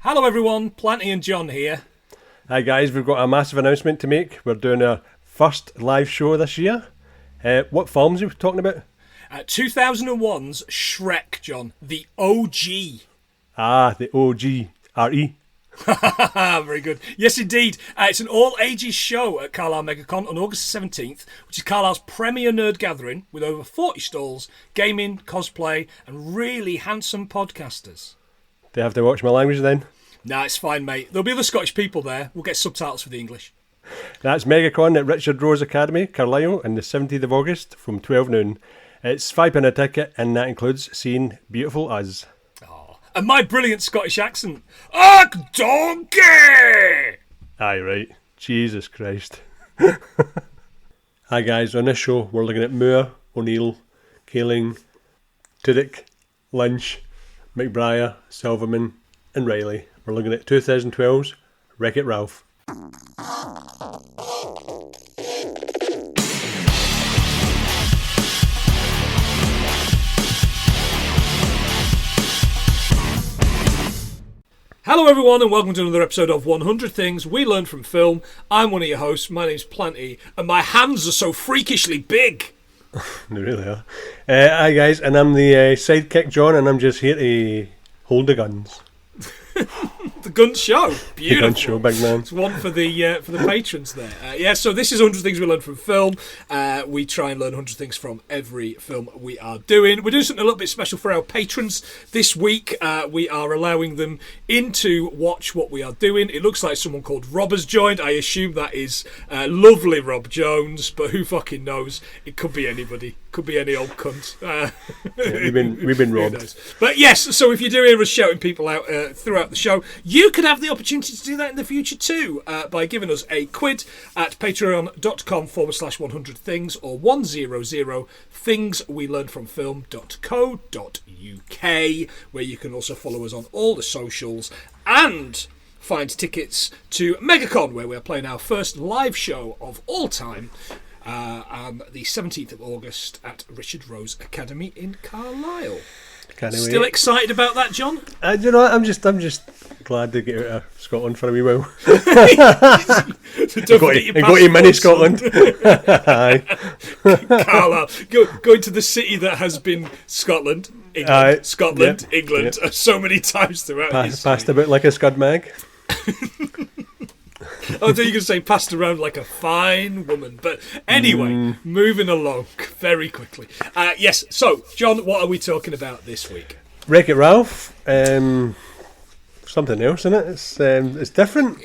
Hello everyone, Planty and John here. Hi guys, we've got a massive announcement to make. We're doing our first live show this year. What films are we talking about? 2001's Shrek, John. The OG. The OG. R.E. Very good. Yes, indeed. It's an all-ages show at Carlisle Megacon on August 17th, which is Carlisle's premier nerd gathering with over 40 stalls, gaming, cosplay, and really handsome podcasters. Do I have to watch my language then? Nah, it's fine, mate. There'll be other Scottish people there. We'll get subtitles for the English. That's Megacon at Richard Rose Academy, Carlisle, on the 17th of August from 12 noon. It's £5 a ticket, and that includes seeing Beautiful Us. Oh, and my brilliant Scottish accent. Ach, donkey! Aye, right. Jesus Christ. Hi guys, on this show we're looking at Moore, O'Neill, Kaling, Tudyk, Lynch, McBrayer, Silverman, and Reilly. We're looking at 2012's Wreck-It Ralph. Hello everyone and welcome to another episode of 100 Things We Learned from Film. I'm one of your hosts, my name's Planty, and my hands are so freakishly big. They really are. Hi guys, and I'm the sidekick John, and I'm just here to hold the guns. The gun show, beautiful. The gun show, big man. It's one for the patrons there. So this is 100 Things We Learned from Film. We try and learn 100 things from every film we are doing. We're doing something a little bit special for our patrons this week. We are allowing them in to watch what we are doing. It looks like someone called Rob has joined. I assume that is lovely Rob Jones, but who fucking knows? It could be anybody. Could be any old cunt. We've been robbed. But yes, so if you do hear us shouting people out throughout the show, you could have the opportunity to do that in the future too by giving us a quid at patreon.com/100 things or 100 thingswelearnedfromfilm.co.uk, where you can also follow us on all the socials and find tickets to Megacon, where we're playing our first live show of all time. On the 17th of August at Richard Rose Academy in Carlisle. Still excited about that, John? You know what, I'm just glad to get out of Scotland for a wee while. Go to mini Scotland. Aye. Carlisle. Going to the city that has been Scotland, England, Scotland, yep, England, yep, so many times throughout history. Passed a bit like a scud mag. I thought you were going to say passed around like a fine woman. But anyway, moving along very quickly. Yes, so, John, what are we talking about this week? Wreck-It Ralph. Something else, isn't it? It's different.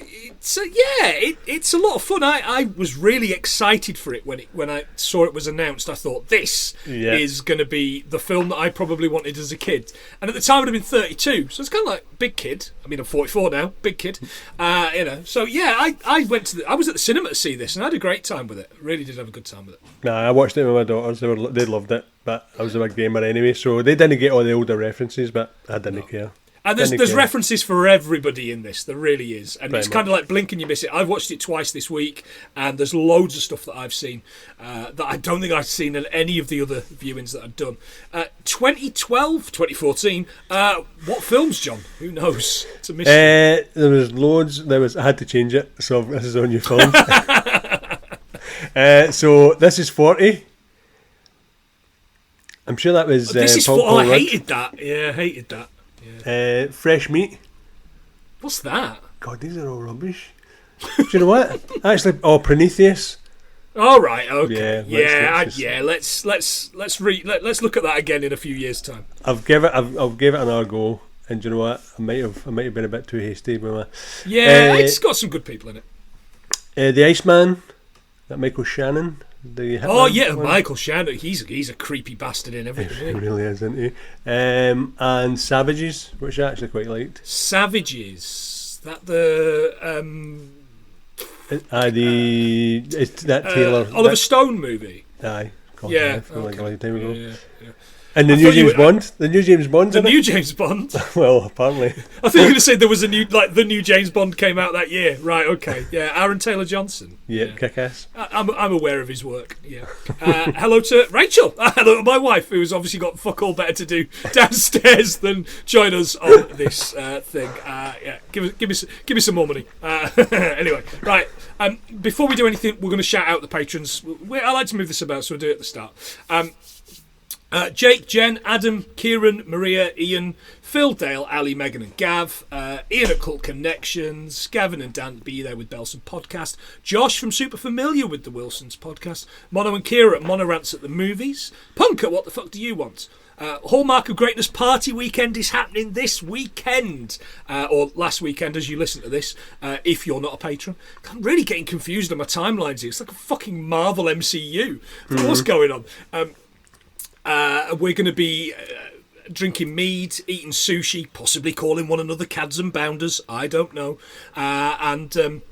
It's a lot of fun. I was really excited for it when I saw it was announced. I thought this is going to be the film that I probably wanted as a kid. And at the time, I'd have been 32, so it's kind of like big kid. I mean, I'm 44 now, big kid. So yeah, I was at the cinema to see this, and I had a great time with it. Really did have a good time with it. Nah, I watched it with my daughters. They loved it, but I was a big gamer anyway, so they didn't get all the older references, but I didn't care. And there's references for everybody in this. There really is. And it's kind of like blink and you miss it. I've watched it twice this week, and there's loads of stuff that I've seen that I don't think I've seen in any of the other viewings that I've done. 2012, 2014, what films, John? Who knows? It's a mystery. There was loads. I had to change it, so this is on your phone. So this is 40. I'm sure that was this is Paul I hated that. Yeah, I hated that. Yeah. Fresh Meat. What's that? God, these are all rubbish. Do you know what? Actually, Prometheus. All right. Okay. Yeah. Let's look at that again in a few years' time. I'll give it another go. And do you know what? I might have been a bit too hasty with my. Yeah, it's got some good people in it. The Iceman, that Michael Shannon. Michael Shannon. He's a creepy bastard in everything. He really is, isn't he? And Savages, which I actually quite liked. Savages. That the it's that Taylor Oliver Stone movie. Aye. God, yeah. like a long time ago. Yeah. And the new James Bond? The new James Bond? The new James Bond? Well, apparently. I think you were going to say there was a new, like, the new James Bond came out that year. Right, okay. Yeah, Aaron Taylor Johnson. Yeah, kick-ass. I'm aware of his work, yeah. Hello to Rachel. Hello to my wife, who's obviously got fuck all better to do downstairs than join us on this thing. Yeah, give me some more money. Anyway, right. Before we do anything, we're going to shout out the patrons. I like to move this about, so we'll do it at the start. Jake, Jen, Adam, Kieran, Maria, Ian, Phil, Dale, Ali, Megan and Gav, Ian at Cult Connections, Gavin and Dan Be There with Belson Podcast, Josh from Super Familiar with the Wilsons Podcast, Mono and Kira at Mono Rants at the Movies, Punk at What the Fuck Do You Want? Hallmark of Greatness Party Weekend is happening this weekend, or last weekend as you listen to this, if you're not a patron. I'm really getting confused on my timelines here. It's like a fucking Marvel MCU. What's going on? We're going to be drinking mead, eating sushi, possibly calling one another cads and bounders. I don't know. And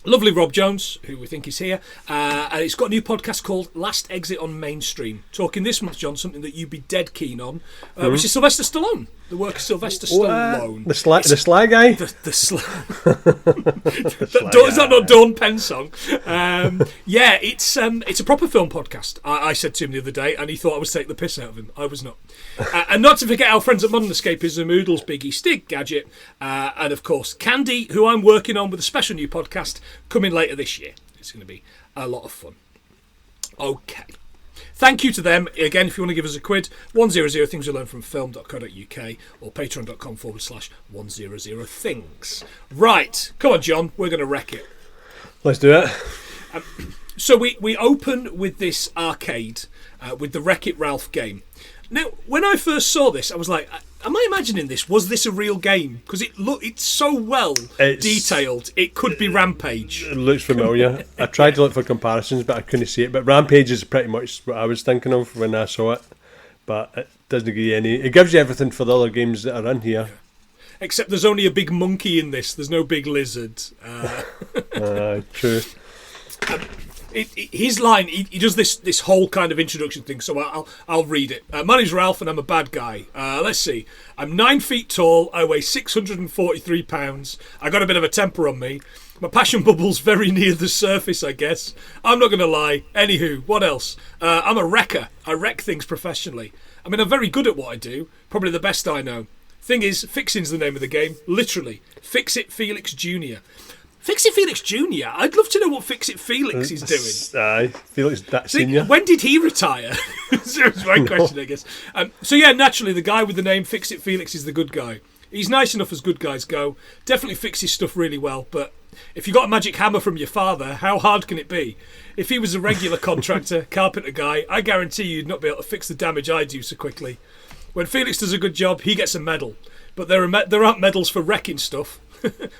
lovely Rob Jones, who we think is here. And it's got a new podcast called Last Exit on Mainstream. Talking this month, John, something that you'd be dead keen on, which is Sylvester Stallone. The work of Sylvester Stallone. The sly guy? The sly... Is that not Dawn Penn's song? Yeah, it's a proper film podcast. I said to him the other day, and he thought I was taking the piss out of him. I was not. And not to forget our friends at Modern Escapism, Oodles, Biggie, Stig, Gadget, and of course Candy, who I'm working on with a special new podcast coming later this year. It's going to be a lot of fun. Okay. Thank you to them. Again, if you want to give us a quid, 100 things you learn from film.co.uk or patreon.com/100 things. Right. Come on, John. We're going to wreck it. Let's do it. So we open with this arcade with the Wreck-It Ralph game. Now, when I first saw this, I was like, am I imagining this? Was this a real game? Because it's so well detailed. It could be Rampage. It looks familiar. I tried to look for comparisons, but I couldn't see it. But Rampage is pretty much what I was thinking of when I saw it. But it doesn't give you any... It gives you everything for the other games that are in here. Except there's only a big monkey in this. There's no big lizard. True. His line, he does this whole kind of introduction thing, so I'll read it. My name's Ralph and I'm a bad guy. Let's see. I'm 9 feet tall, I weigh 643 pounds. I got a bit of a temper on me. My passion bubble's very near the surface, I guess. I'm not going to lie. Anywho, what else? I'm a wrecker. I wreck things professionally. I mean, I'm very good at what I do. Probably the best I know. Thing is, fixing's the name of the game. Literally. Fix It Felix Jr. Fix It Felix Jr.? I'd love to know what Fix It Felix is doing. Felix that Senior. When did he retire? That's my question, I guess. So yeah, naturally, the guy with the name Fix It Felix is the good guy. He's nice enough as good guys go. Definitely fixes stuff really well, but if you got a magic hammer from your father, how hard can it be? If he was a regular contractor, carpenter guy, I guarantee you'd not be able to fix the damage I do so quickly. When Felix does a good job, he gets a medal. But there aren't medals for wrecking stuff.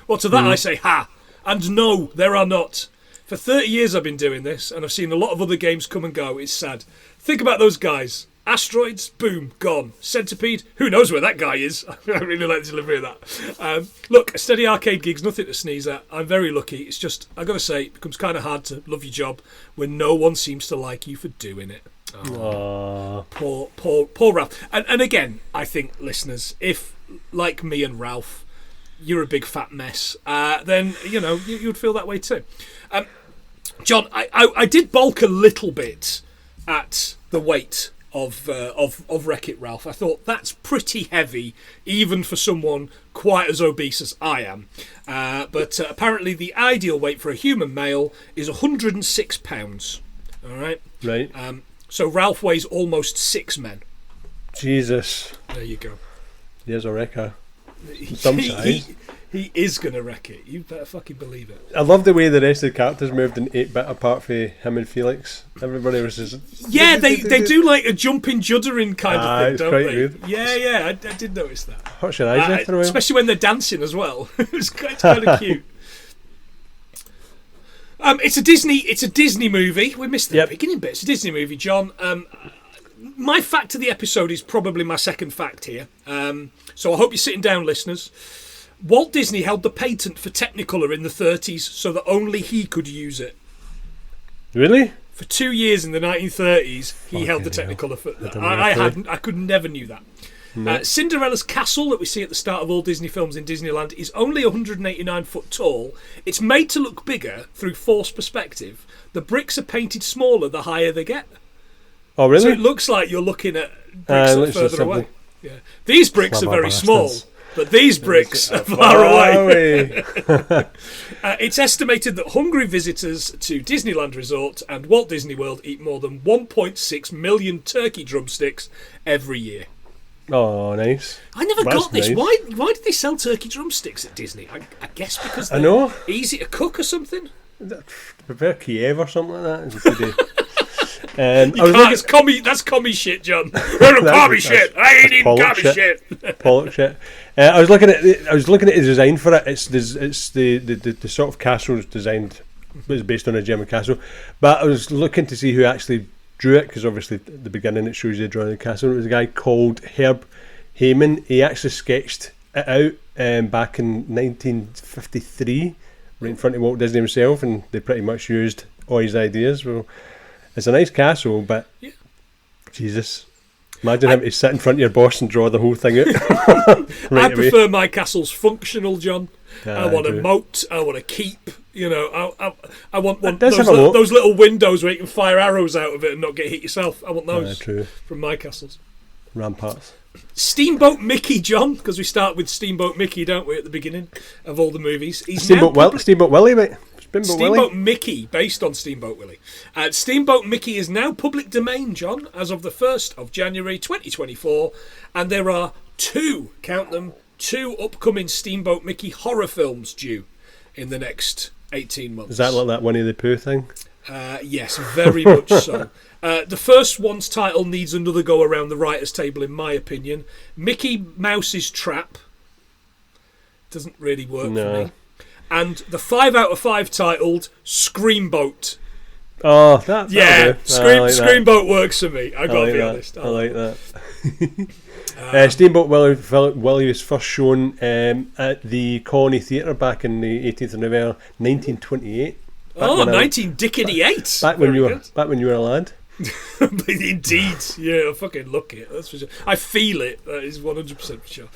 Well, to that I say, ha! And no, there are not. For 30 years I've been doing this, and I've seen a lot of other games come and go. It's sad. Think about those guys. Asteroids, boom, gone. Centipede, who knows where that guy is? I really like the delivery of that. Look, a steady arcade gig's nothing to sneeze at. I'm very lucky. It's just, I've got to say, it becomes kind of hard to love your job when no one seems to like you for doing it. Oh, poor Ralph. And again, I think, listeners, if, like me and Ralph, you're a big fat mess, then, you know, you'd feel that way too. John, I did balk a little bit at the weight of Wreck-It Ralph. I thought that's pretty heavy, even for someone quite as obese as I am. But apparently the ideal weight for a human male is 106 pounds. All right? Right. So Ralph weighs almost 6 men. Jesus. There you go. There's a wrecker. Some size. He is going to wreck it. You better fucking believe it. I love the way the rest of the characters moved in 8-bit apart from him and Felix. Everybody was just... Yeah, they do like a jumping, juddering kind of thing, it's don't quite they? good. Yeah, I did notice that. What's your eyes after a while? Especially when they're dancing as well. It's kind of cute. It's a Disney movie. We missed the beginning bit. It's a Disney movie, John. My fact of the episode is probably my second fact here. So I hope you're sitting down, listeners. Walt Disney held the patent for Technicolor in the 30s so that only he could use it. Really? For 2 years in the 1930s, he held the Fucking Technicolor. hell. I could never knew that. No. Cinderella's castle that we see at the start of all Disney films in Disneyland is only 189 foot tall. It's made to look bigger through forced perspective. The bricks are painted smaller the higher they get. Oh, really? So it looks like you're looking at bricks that are further away. Yeah. These bricks are very small, but these bricks are far away. It's estimated that hungry visitors to Disneyland Resort and Walt Disney World eat more than 1.6 million turkey drumsticks every year. Oh, nice. I never That's got this. nice. Why did they sell turkey drumsticks at Disney? I guess because they're know. easy to cook or something. Prepare Kiev or something like that. That's commie shit, John. Commie shit. I ain't eating commie shit. Pollock shit. I was looking at the design for it. It's the sort of castle is designed. It's based on a German castle, but I was looking to see who actually drew it, because obviously at the beginning it shows you drawing the castle. It was a guy called Herb Heyman. He actually sketched it out back in 1953, right in front of Walt Disney himself, and they pretty much used all his ideas. Well, it's a nice castle, but yeah. Jesus, imagine having to sit in front of your boss and draw the whole thing out. I prefer my castles functional, John. I want a do. moat. I want a keep. You know, I want those little windows where you can fire arrows out of it and not get hit yourself. I want those from my castles. Ramparts. Steamboat Mickey, John, because we start with Steamboat Mickey, don't we, at the beginning of all the movies? Steamboat Willie, mate. Steamboat Mickey, based on Steamboat Willie. Steamboat Mickey is now public domain, John, as of the 1st of January 2024, and there are two upcoming Steamboat Mickey horror films due in the next 18 months. Is that like that Winnie the Pooh thing? Yes, very much so. The first one's title needs another go around the writer's table, in my opinion. Mickey Mouse's Trap doesn't really work for me. And the 5 out of 5 titled Screamboat. Oh, that Screamboat works for me. I gotta be honest. I like that. Steamboat Willie was first shown at the Colony Theatre back in the 18th of November 1928. 1988. Back when you were a lad. Indeed, yeah, I fucking look it. That's for sure. I feel it. That is 100% for sure.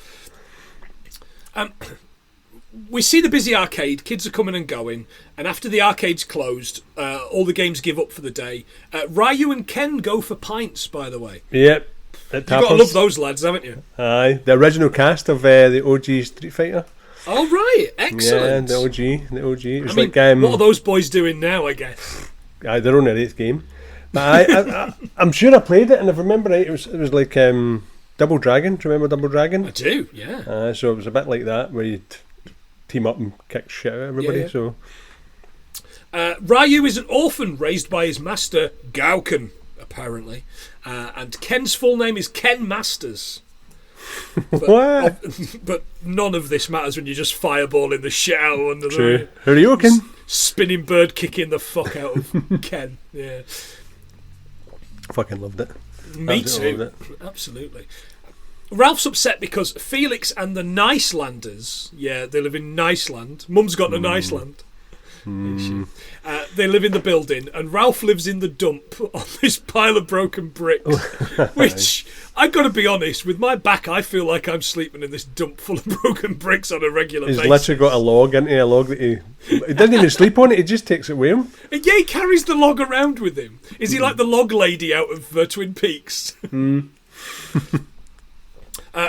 We see the busy arcade. Kids are coming and going, and after the arcade's closed, all the games give up for the day. Ryu and Ken go for pints. By the way, yep. You've got to love those lads, haven't you? Aye, the original cast of the OG Street Fighter. Oh right, excellent. Yeah, the OG. It was what are those boys doing now? I guess. They're on their 8th game. But I'm sure I played it, and if I remember right, it was like Double Dragon. Do you remember Double Dragon? I do. Yeah. So it was a bit like that, where you team up and kick shit out of everybody. Yeah. So Ryu is an orphan raised by his master Gauken, apparently, and Ken's full name is Ken Masters. But none of this matters when you're just fireballing the shit out under the Hurricane. Spinning bird kicking the fuck out of Ken. Yeah. Fucking loved it. Me too. Absolutely. Ralph's upset because Felix and the Nicelanders, they live in Niceland. Mum's got a Niceland. They live in the building, and Ralph lives in the dump on this pile of broken bricks. Which, I got to be honest, with my back, I feel like I'm sleeping in this dump full of broken bricks on a regular basis. He's literally got a log that he doesn't even sleep on it. He just takes it with him. Yeah, he carries the log around with him. Is he like the log lady out of Twin Peaks?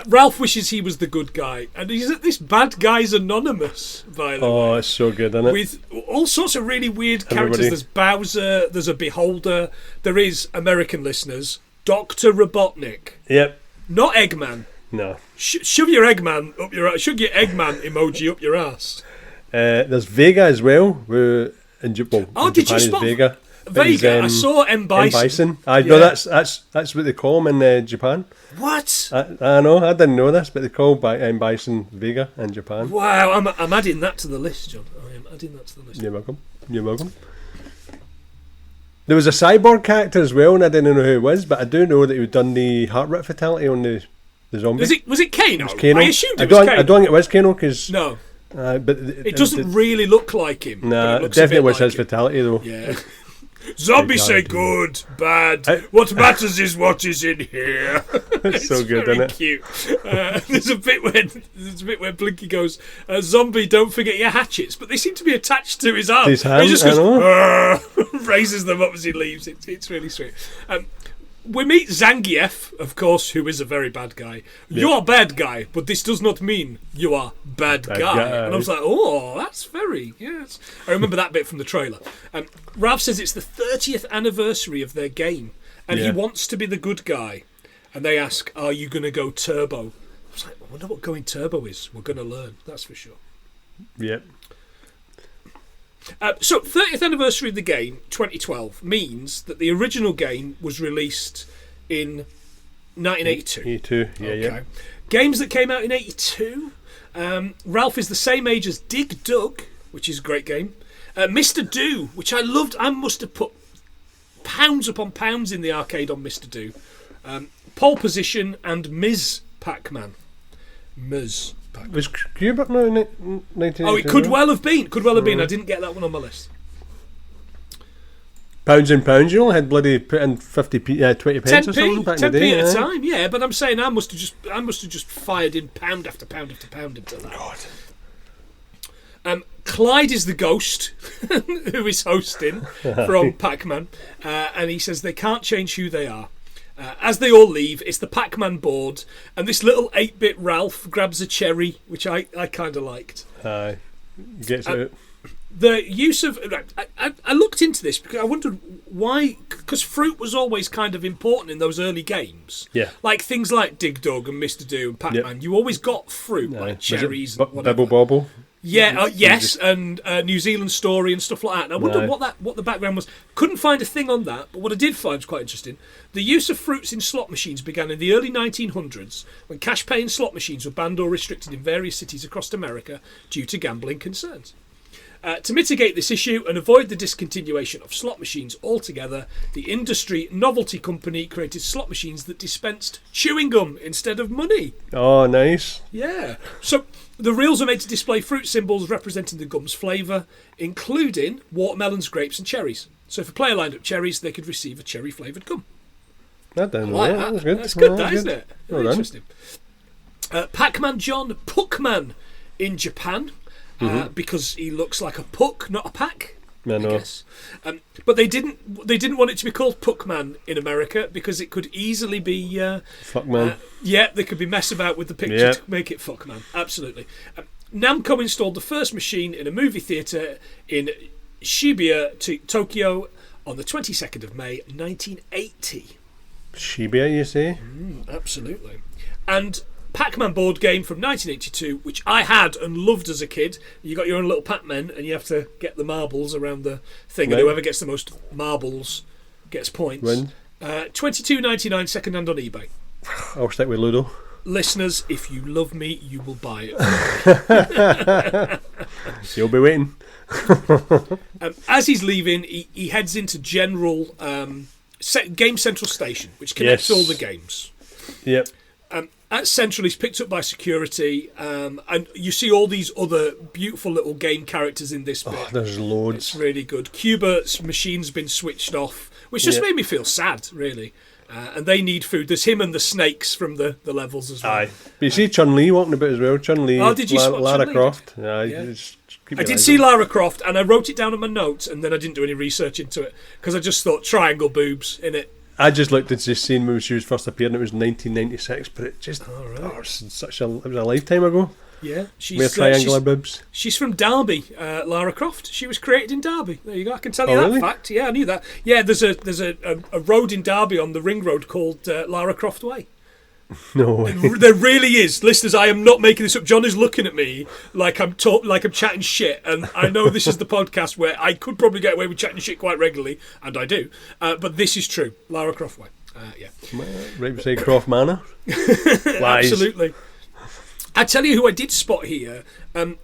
Ralph wishes he was the good guy, and he's at this Bad Guys Anonymous, by the way. Oh, it's so good, isn't it? With all sorts of really weird characters. There's Bowser, there's a Beholder, there is, American listeners, Dr. Robotnik. Yep. Not Eggman. No. Shove your Eggman up your ass. Shove your Eggman emoji up your ass. There's Vega as well. Did you spot Vega? Vega? I saw M. Bison. No, that's what they call him in Japan. What? I know, I didn't know this, but they call M. Bison Vega in Japan. Wow, I'm adding that to the list, John. I am adding that to the list. You're welcome. There was a cyborg character as well, and I didn't know who it was, but I do know that he had done the heart rip fatality on the zombie. Was it Kano? It was Kano. I assumed it was Kano. I don't think it was Kano, because... No. But it doesn't really look like him. Nah, it definitely was his fatality, though. Yeah. Zombies say good, bad. What matters is what is in here. It's so good, very isn't it? Cute. There's a bit where Blinky goes, "Zombie, don't forget your hatchets," but they seem to be attached to his arm. His hand, He just I goes, know. raises them up as he leaves. It's really sweet. We meet Zangief, of course, who is a very bad guy. You are bad guy, but this does not mean you are bad guy. And I was like, oh, that's very, yes. I remember that bit from the trailer. Ralph says it's the 30th anniversary of their game, and he wants to be the good guy. And they ask, are you going to go turbo? I was like, I wonder what going turbo is. We're going to learn, that's for sure. Yep. So, 30th anniversary of the game, 2012, means that the original game was released in 1982. 82, yeah. Games that came out in 82. Ralph is the same age as Dig Dug, which is a great game. Mr. Do, which I loved. I must have put pounds upon pounds in the arcade on Mr. Do. Pole Position and Ms. Pac-Man. Ms. Pac-Man. Was Qbert now in 1982? Oh, it could well have been. I didn't get that one on my list. Pounds and pounds. You only had bloody put in 20 pence or something back in the day. 10p at a time, yeah. But I'm saying I must have just fired in pound after pound after pound into that. God. Clyde is the ghost who is hosting from Pac-Man, and he says they can't change who they are. As they all leave, it's the Pac-Man board, and this little 8-bit Ralph grabs a cherry, which I kind of liked. Gets out. The use of... I looked into this because I wondered why... Because fruit was always kind of important in those early games. Yeah. Like things like Dig Dug and Mr. Do and Pac-Man. You always got fruit, like cherries and whatever. Bibble Bobble? Yeah, yes, and New Zealand Story and stuff like that. And I wondered what the background was. Couldn't find a thing on that, but what I did find was quite interesting. The use of fruits in slot machines began in the early 1900s when cash-paying slot machines were banned or restricted in various cities across America due to gambling concerns. To mitigate this issue and avoid the discontinuation of slot machines altogether, the industry novelty company created slot machines that dispensed chewing gum instead of money. Oh, nice. Yeah. So the reels are made to display fruit symbols representing the gum's flavour, including watermelons, grapes and cherries. So if a player lined up cherries, they could receive a cherry-flavoured gum. That was good. That's good, isn't it? Well interesting. Pac-Man John Puckman in Japan. Because he looks like a puck, not a pack. I guess. But they didn't want it to be called Puckman in America because it could easily be Fuckman. They could be mess about with the picture to make it Fuckman. Absolutely. Namco installed the first machine in a movie theatre in Shibuya, Tokyo, on the 22nd of May, 1980. Shibuya, you say? Absolutely. And Pac-Man board game from 1982, which I had and loved as a kid. You got your own little Pac-Man, and you have to get the marbles around the thing, and whoever gets the most marbles gets points. Win. $22.99 second hand on eBay. I'll stick with Ludo. Listeners, if you love me, you will buy it. You'll be waiting. As he's leaving, he heads into General Game Central Station, which connects all the games. Yep. At Central, he's picked up by security, and you see all these other beautiful little game characters in this bit. Oh, there's loads. It's really good. Qbert's machine's been switched off, which just made me feel sad, really. And they need food. There's him and the snakes from the levels as well. Aye. But you see Chun-Li walking about as well. Chun-Li, did you spot Lara Chun-Li? Croft. I did see Lara Croft, and I wrote it down on my notes, and then I didn't do any research into it, because I just thought triangle boobs in it. I just looked at this scene when she was first appeared, and it was 1996, but it just it was a lifetime ago. Yeah, she's triangular boobs. She's from Derby, Lara Croft. She was created in Derby. There you go. I can tell you that fact. Yeah, I knew that. Yeah, there's a road in Derby on the Ring Road called Lara Croft Way. No way. There really is. Listeners, I am not making this up. John is looking at me like I'm chatting shit, and I know this is the podcast where I could probably get away with chatting shit quite regularly, and I do. But this is true. Lara Croft Way. Yeah. Right beside Croft Manor. Absolutely. I tell you who I did spot here.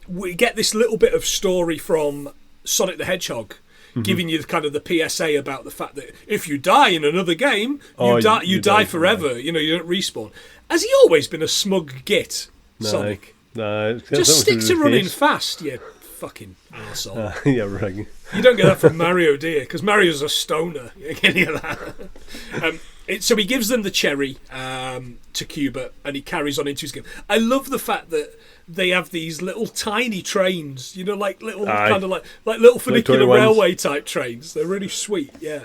We get this little bit of story from Sonic the Hedgehog, giving you kind of the PSA about the fact that if you die in another game, you die forever. You know, you don't respawn. Has he always been a smug git, Sonic? No. Just stick to running fast, you fucking arsehole. Yeah, right. You don't get that from Mario, do you? Because Mario's a stoner. You get any of that. So he gives them the cherry to Qbert, and he carries on into his game. I love the fact that they have these little tiny trains, like little kind of like little funicular railway type trains. They're really sweet, yeah.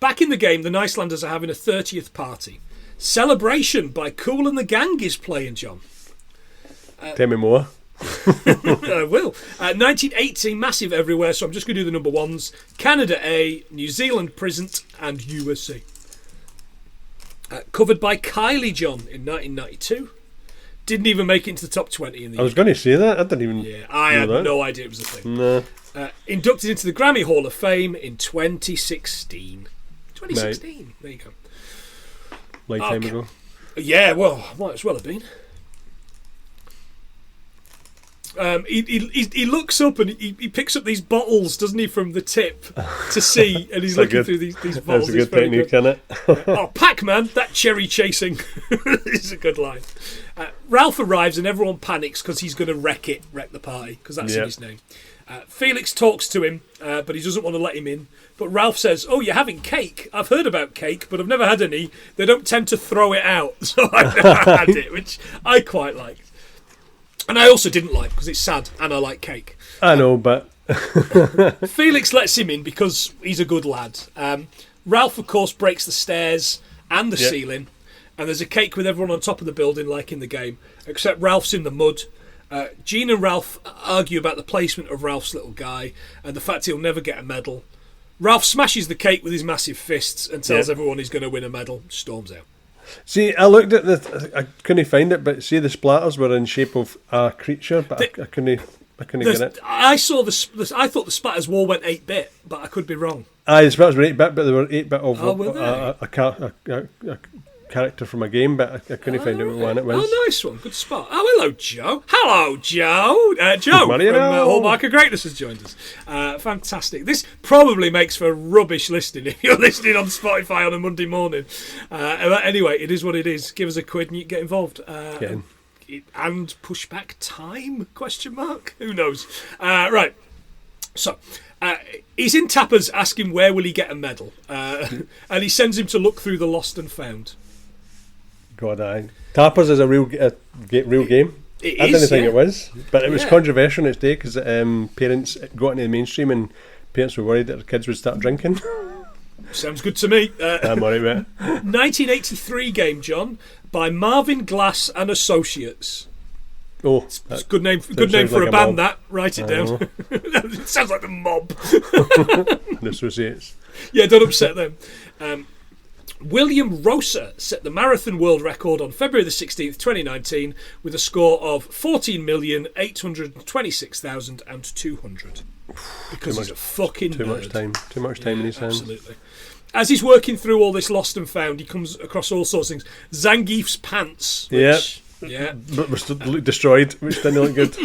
Back in the game, the Nicelanders are having a 30th party. Celebration by Kool and the Gang is playing, John. Tell me more. I will. 1980, massive everywhere, so I'm just going to do the number ones. Canada A, New Zealand present, and USA. Covered by Kylie, John, in 1992. Didn't even make it into the top 20 in the I was going to say that. I didn't even. Yeah, I had no idea it was a thing. No. Inducted into the Grammy Hall of Fame in 2016. 2016. Right. There you go. Lifetime ago. Yeah, well, might as well have been. He looks up and he picks up these bottles, doesn't he, from the tip to see, and he's looking through these bottles. That's a good technique, isn't it? Oh, Pac-Man, that cherry chasing is a good line. Ralph arrives and everyone panics because he's going to wreck the party, because that's in his name. Felix talks to him, but he doesn't want to let him in. But Ralph says, "Oh, you're having cake? I've heard about cake, but I've never had any. They don't tend to throw it out, so I've never had it," which I quite liked. And I also didn't like, because it's sad, and I like cake. I know, but... Felix lets him in because he's a good lad. Ralph, of course, breaks the stairs and the ceiling, and there's a cake with everyone on top of the building, like in the game, except Ralph's in the mud. Gene and Ralph argue about the placement of Ralph's little guy and the fact he'll never get a medal. Ralph smashes the cake with his massive fists and tells everyone he's going to win a medal. Storms out. See, I looked at I couldn't find it, but see, the splatters were in shape of a creature, but I couldn't get it. I saw I thought the splatters all went 8-bit, but I could be wrong. Aye, the splatters were 8-bit, but they were 8-bit of a character from a game, but I couldn't find out what one it was. Oh, nice one. Good spot. Oh, hello, Joe. Hello, Joe. Joe from Hallmark of Greatness has joined us. Fantastic. This probably makes for rubbish listening if you're listening on Spotify on a Monday morning. Anyway, it is what it is. Give us a quid and you can get involved. And push back time? Question mark? Who knows? Right. So... he's in Tappers asking where will he get a medal, and he sends him to look through the lost and found. God, aye. Tappers is a real game. I didn't think it was, but it was controversial in its day because parents got into the mainstream and parents were worried that their kids would start drinking. Sounds good to me. I'm alright with it. 1983 game, John, by Marvin Glass and Associates. Oh, it's good name for a band. That write it down. It sounds like the Mob. The Associates. Yeah, don't upset them. William Rosa set the marathon world record on February the 16th, 2019, with a score of 14,826,200. Because he's a fucking nerd. Too much time in his hands. Absolutely. As he's working through all this lost and found, he comes across all sorts of things. Zangief's pants. Which, but we're still destroyed, which didn't look good.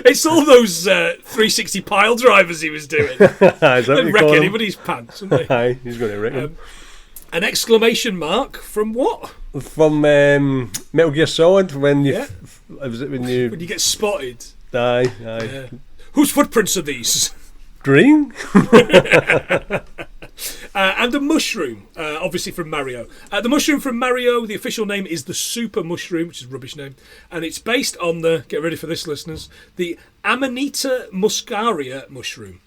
It's all those 360 pile drivers he was doing. They'd wreck anybody's pants, wouldn't they? Aye, he's going to wreck them. An exclamation mark from what? From Metal Gear Solid when you when you get spotted. Aye. Whose footprints are these? Green. And a mushroom, obviously from Mario. The mushroom from Mario, the official name is the Super Mushroom, which is a rubbish name, and it's based on the, get ready for this listeners, the Amanita muscaria mushroom,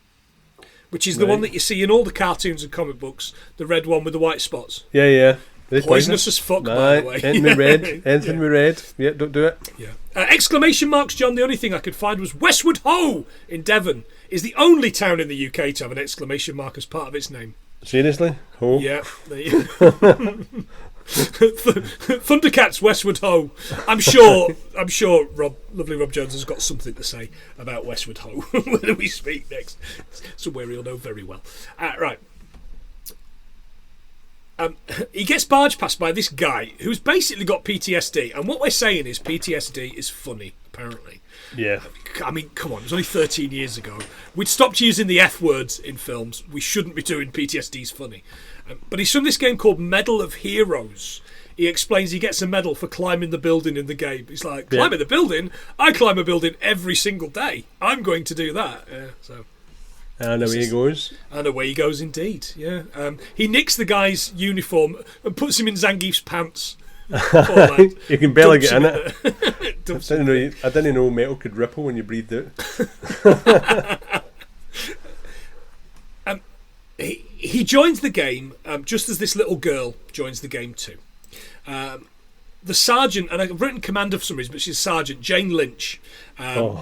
which is the one that you see in all the cartoons and comic books, the red one with the white spots. Yeah. Poisonous as fuck, by the way. Anything we read. Yeah, don't do it. Yeah. Exclamation marks, John. The only thing I could find was Westward Ho in Devon is the only town in the UK to have an exclamation mark as part of its name. Seriously? Ho? Yeah. Thundercats Westward Ho. I'm sure lovely Rob Jones has got something to say about Westward Ho when we speak next. Somewhere he'll know very well. Right. He gets barge passed by this guy who's basically got PTSD, and what we're saying is PTSD is funny, apparently. Yeah. I mean, come on, it was only 13 years ago. We'd stopped using the F words in films. We shouldn't be doing PTSD's funny. But he's from this game called Medal of Heroes. he explains he gets a medal for climbing the building in the game. He's like, climbing the building? I climb a building every single day. I'm going to do that. Yeah, so. And away he goes. And away he goes indeed, yeah. He nicks the guy's uniform and puts him in Zangief's pants. You can barely get in it. I didn't know metal could ripple when you breathed out. He joins the game just as this little girl joins the game too. The sergeant, and I've written commander for some reason, but she's Sergeant Jane Lynch.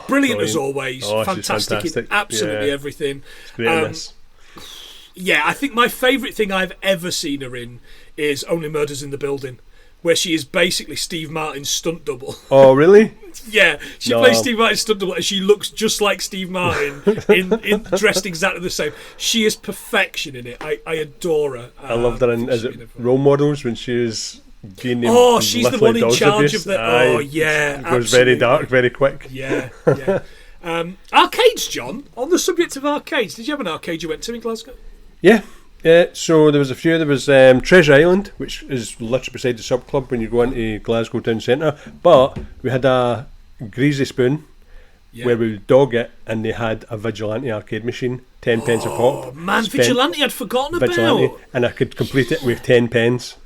Brilliant as always. Fantastic in absolutely everything. Yeah, I think my favourite thing I've ever seen her in is Only Murders in the Building, where she is basically Steve Martin's stunt double. Oh, really? Yeah, she plays Steve Martin's stunt double, and she looks just like Steve Martin, in dressed exactly the same. She is perfection in it. I adore her. I loved her in Role Models when she was being she's the one in charge of the. It goes very dark, very quick. Yeah. Arcades, John. On the subject of arcades, did you have an arcade you went to in Glasgow? Yeah. So there was a few. There was Treasure Island, which is literally beside the sub club when you go into Glasgow town centre. But we had a Greasy Spoon where we would dog it, and they had a Vigilante arcade machine, 10 pence a pop. Oh man, Vigilante I'd forgotten about. And I could complete it with 10 pence.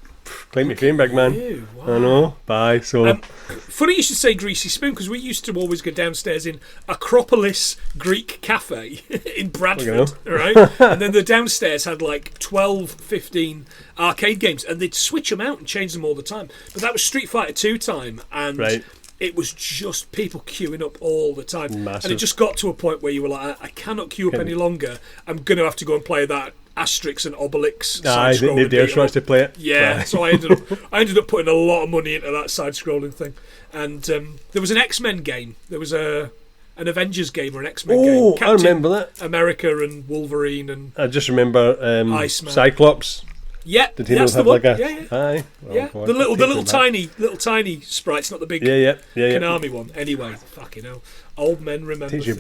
Claim me fame, big man. Wow. I know. Bye. So funny you should say Greasy Spoon, because we used to always go downstairs in Acropolis Greek Cafe in Bradford, right? And then the downstairs had like 12, 15 arcade games, and they'd switch them out and change them all the time. But that was Street Fighter 2 time, and it was just people queuing up all the time. Massive. And it just got to a point where you were like, I cannot queue up any longer. I'm going to have to go and play that Asterix and Obelix. I think they dare try to play it. Yeah, so I ended up putting a lot of money into that side-scrolling thing. And there was an X-Men game. There was an Avengers game or an X-Men game. Oh, I remember that. America and Wolverine and I just remember Iceman. Cyclops. Yeah, did he have like a God, the little tiny sprites, not the big Konami one. Anyway, fucking hell, old men remember. Takes you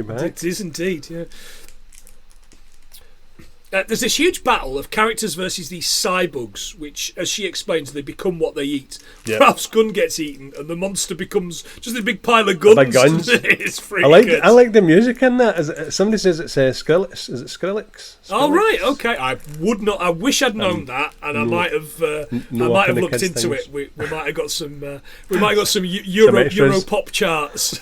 back. It is indeed. Yeah. There's this huge battle of characters versus these cyborgs, which, as she explains, they become what they eat. Yep. Ralph's gun gets eaten, and the monster becomes just a big pile of guns. Big guns. It's freaking good. I like the music in that. Somebody says it's Skrillex. Is it Skrillex? Oh right, okay. I wish I'd known that, and I might have looked into it. We might have got some. We might have got some Euro pop charts.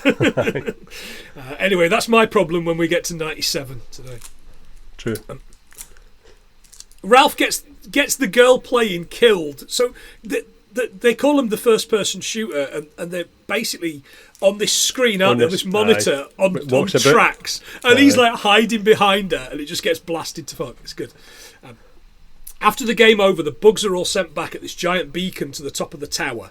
Anyway, that's my problem when we get to 97 today. True. Ralph gets the girl playing killed. So they call him the first person shooter, and they're basically on this screen, aren't they? This monitor on tracks, and he's like hiding behind her, and it just gets blasted to fuck. It's good. After the game over, the bugs are all sent back at this giant beacon to the top of the tower,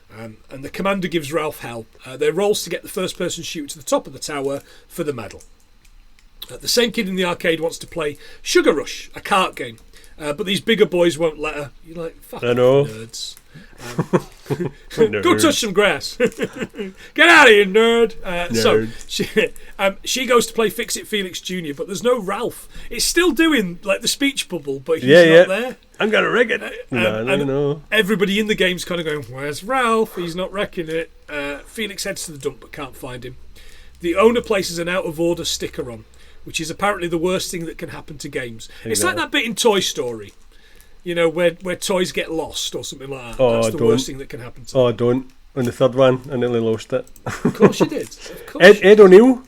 and the commander gives Ralph hell. They rolls to get the first person shooter to the top of the tower for the medal. The same kid in the arcade wants to play Sugar Rush, a kart game. But these bigger boys won't let her. You're like, fucking nerds. Go touch some grass. Get out of here, nerd. So she goes to play Fix It Felix Jr., but there's no Ralph. It's still doing like the speech bubble, but he's not there. I'm going to wreck it. No. Everybody in the game's kind of going, where's Ralph? He's not wrecking it. Felix heads to the dump but can't find him. The owner places an out of order sticker on, which is apparently the worst thing that can happen to games. Exactly. It's like that bit in Toy Story, where toys get lost or something like that. That's the worst thing that can happen to them. Oh, don't. On the third one, I nearly lost it. Of course you did. Ed O'Neill,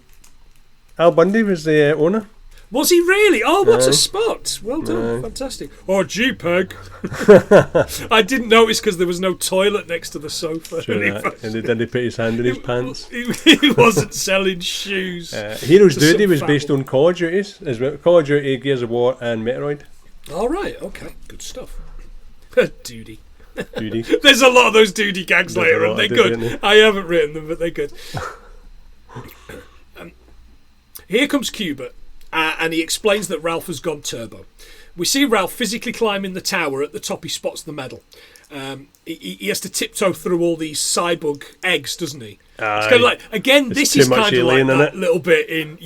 Al Bundy was the owner. Was he really? Oh, what a spot. Well done. Fantastic. Oh, G-Peg. I didn't notice because there was no toilet next to the sofa. And he didn't put his hand in his pants. He wasn't selling shoes. Heroes Duty was based on Call of Duties as well. Call of Duty, Gears of War and Metroid. All right. Okay. Good stuff. Duty. There's a lot of those duty gags later, and they're good. I haven't written them, but they're good. Here comes Qbert. And he explains that Ralph has gone turbo. We see Ralph physically climbing the tower. At the top, he spots the medal. He has to tiptoe through all these cyborg eggs, doesn't he? It's kind of like, again, this is kind of like that little bit in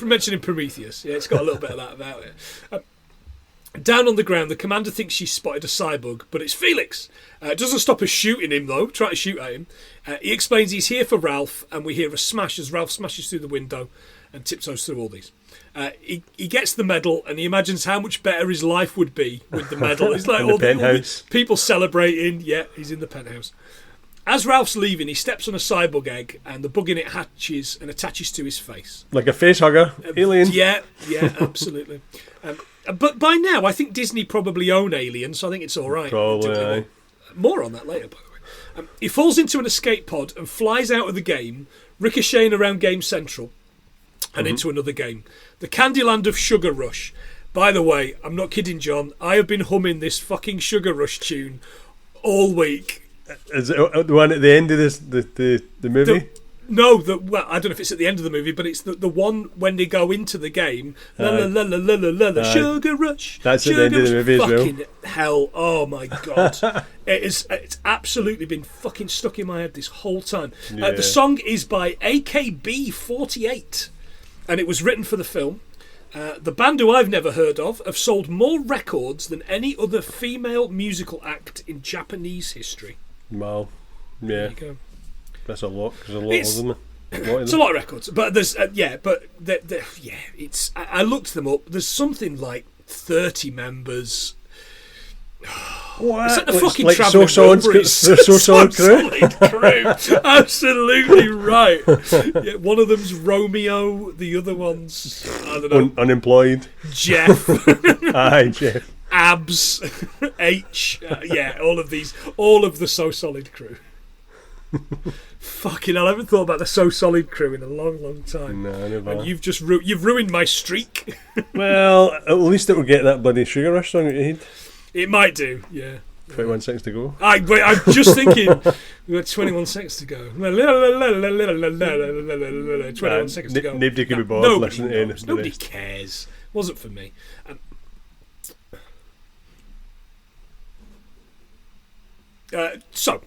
mentioned in Prometheus. Yeah, it's got a little bit of that about it. Down on the ground, the commander thinks she's spotted a cybug, but it's Felix. Doesn't stop her shooting him, though, try to shoot at him. He explains he's here for Ralph, and we hear a smash as Ralph smashes through the window and tiptoes through all these. He gets the medal, and he imagines how much better his life would be with the medal. It's like all the people celebrating. Yeah, he's in the penthouse. As Ralph's leaving, he steps on a cybug egg, and the bug in it hatches and attaches to his face. Like a face hugger. Alien. Yeah, absolutely. But by now, I think Disney probably own Alien, so I think it's all right. Probably. More on that later, by the way. He falls into an escape pod and flies out of the game, ricocheting around Game Central and into another game. The Candyland of Sugar Rush. By the way, I'm not kidding, John. I have been humming this fucking Sugar Rush tune all week. Is it the one at the end of the movie? Well, I don't know if it's at the end of the movie, but it's the one when they go into the game. La la la la la la la Sugar Rush. That's at the end of the movie as well. Fucking hell! Oh my god! It's absolutely been fucking stuck in my head this whole time. Yeah. The song is by AKB48, and it was written for the film. The band, who I've never heard of, have sold more records than any other female musical act in Japanese history. Wow. Yeah. There you go. That's a lot. There's a lot of them. It's a lot of records, but there's it's. I looked them up. There's something like 30 members. What? It's like the It's fucking like Travelling So-Solid crew. Absolutely right. Yeah, one of them's Romeo. The other one's I don't know. Unemployed. Jeff. Aye, Jeff. Abs. H. All of the So Solid crew. Fucking hell, I haven't thought about the So Solid crew in a long, long time. No, never. And you've just you've ruined my streak. Well, at least it will get that bloody Sugar Rush song at your head. It might do, yeah. 21 seconds to go. I'm just thinking, we've got 21 seconds to go. 21 seconds to go. Nobody could be bothered listening to anything. Nobody cares. Wasn't for me. So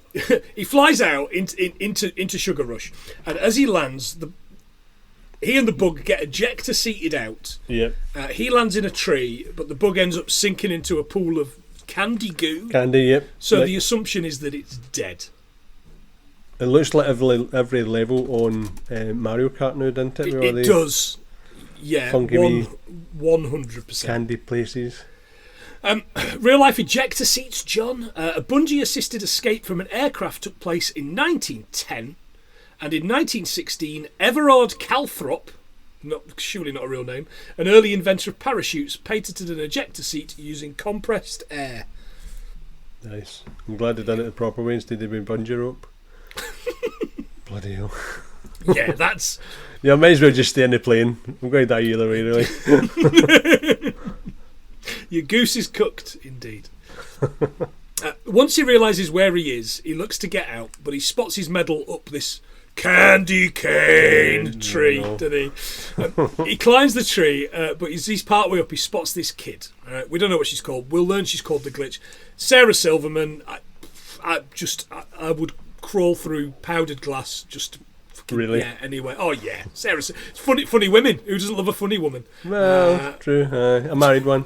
he flies out into Sugar Rush, and as he lands, he and the bug get ejector seated out. Yep. He lands in a tree, but the bug ends up sinking into a pool of candy goo. Candy, yep. So the assumption is that it's dead. It looks like every level on Mario Kart now, doesn't it? It does. Yeah, funky 100%. Candy places. Real life ejector seats, John. A bungee-assisted escape from an aircraft took place in 1910, and in 1916, Everard Calthrop, surely not a real name, an early inventor of parachutes, patented an ejector seat using compressed air. Nice. I'm glad they done it the proper way instead of being bungee rope. Bloody hell. Yeah, that's... Yeah, I might as well just stay in the plane. I'm going to die either way, really. Your goose is cooked, indeed. Once he realises where he is, he looks to get out, but he spots his medal up this candy cane tree, doesn't he? He climbs the tree, but he's part way up. He spots this kid. We don't know what she's called. We'll learn she's called the Glitch. Sarah Silverman. I would crawl through powdered glass just. Really? Yeah. Anyway. Oh yeah. Sarah. It's funny women. Who doesn't love a funny woman? Well, true. I married one.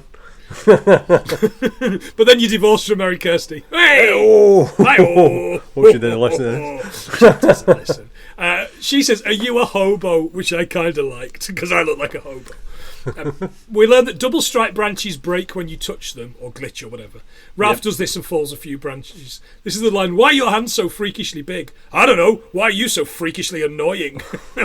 But then you divorced from Mary Kirsty. Hey! Hope she didn't listen to this. She doesn't listen. She says, "Are you a hobo?" Which I kind of liked because I look like a hobo. We learn that double stripe branches break when you touch them, or glitch, or whatever. Ralph does this and falls a few branches. This is the line, "Why are your hands so freakishly big?" "I don't know. Why are you so freakishly annoying?"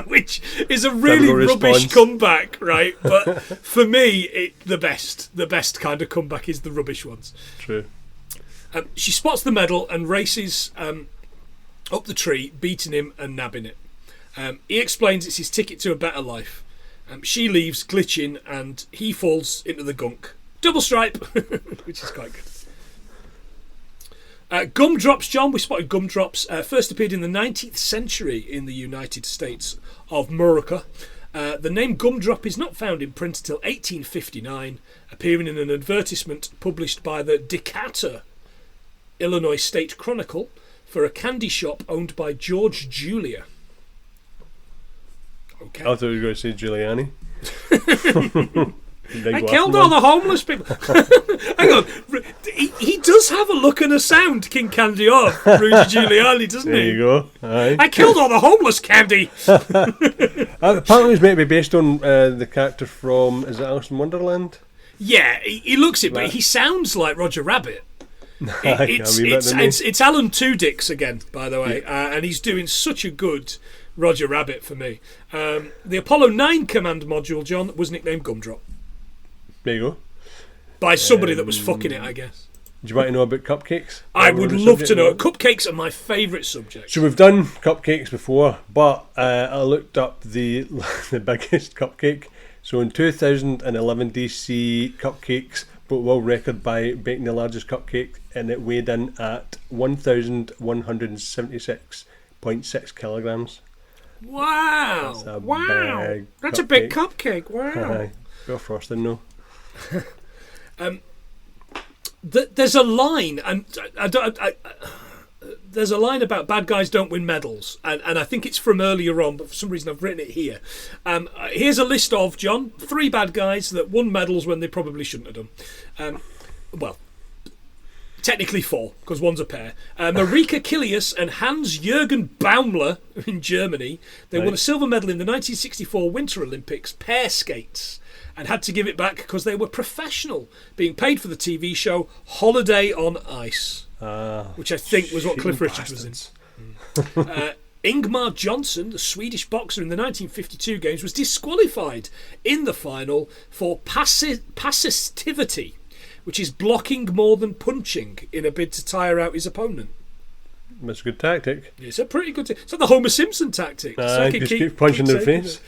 Which is a really rubbish comeback, right? But for me, the best kind of comeback is the rubbish ones. True. She spots the medal and races up the tree, beating him and nabbing it. He explains it's his ticket to a better life. She leaves, glitching, and he falls into the gunk. Double stripe, which is quite good. Gumdrops, John. We spotted gumdrops. First appeared in the 19th century in the United States of America. The name gumdrop is not found in print until 1859, appearing in an advertisement published by the Decatur, Illinois State Chronicle, for a candy shop owned by George Julia. Okay. I thought you were going to say Giuliani. I killed all the homeless people. Hang on. He does have a look and a sound, King Candy of Rudy Giuliani, doesn't There he? you go. Aye. I killed all the homeless, Candy. Apparently it's meant to be based on the character from, is it Alice in Wonderland? Yeah, he looks it, but he sounds like Roger Rabbit. It's Alan Tudyk's again, by the way, and he's doing such a good Roger Rabbit for me. The Apollo 9 command module, John, was nicknamed Gumdrop. There you go. By somebody that was fucking it, I guess. Do you want to know about cupcakes? I would love to know. Cupcakes are my favourite subject. So we've done cupcakes before, but I looked up the biggest cupcake. So in 2011, DC cupcakes broke world record by baking the largest cupcake, and it weighed in at 1,176.6 kilograms. Wow! That's a big cupcake. Wow! Bit of frosting, no. There's a line, and there's a line about bad guys don't win medals, and I think it's from earlier on, but for some reason I've written it here. Here's a list of, John, 3 bad guys that won medals when they probably shouldn't have done. Well, technically 4, because one's a pair. Marika Kilius and Hans-Jürgen Baumler in Germany. They won a silver medal in the 1964 Winter Olympics pair skates, and had to give it back because they were professional, being paid for the TV show Holiday on Ice, which I think was what Cliff Richard was in. Ingmar Johnson, the Swedish boxer in the 1952 games, was disqualified in the final for passivity, which is blocking more than punching in a bid to tire out his opponent. That's a good tactic. It's a pretty good it's like the Homer Simpson tactic. So just keep punching in the face.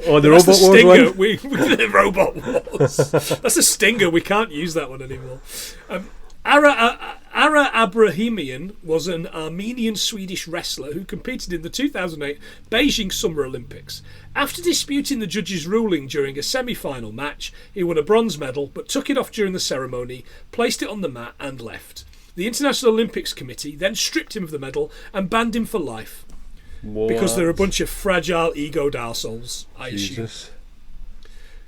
Oh, the Robot Wars stinger. one? We the Robot Wars. That's a stinger. We can't use that one anymore. Ara Abrahamian was an Armenian-Swedish wrestler who competed in the 2008 Beijing Summer Olympics. After disputing the judge's ruling during a semi-final match, he won a bronze medal, but took it off during the ceremony, placed it on the mat and left. The International Olympics Committee then stripped him of the medal and banned him for life. What? Because they're a bunch of fragile, egoed arseholes, I assume.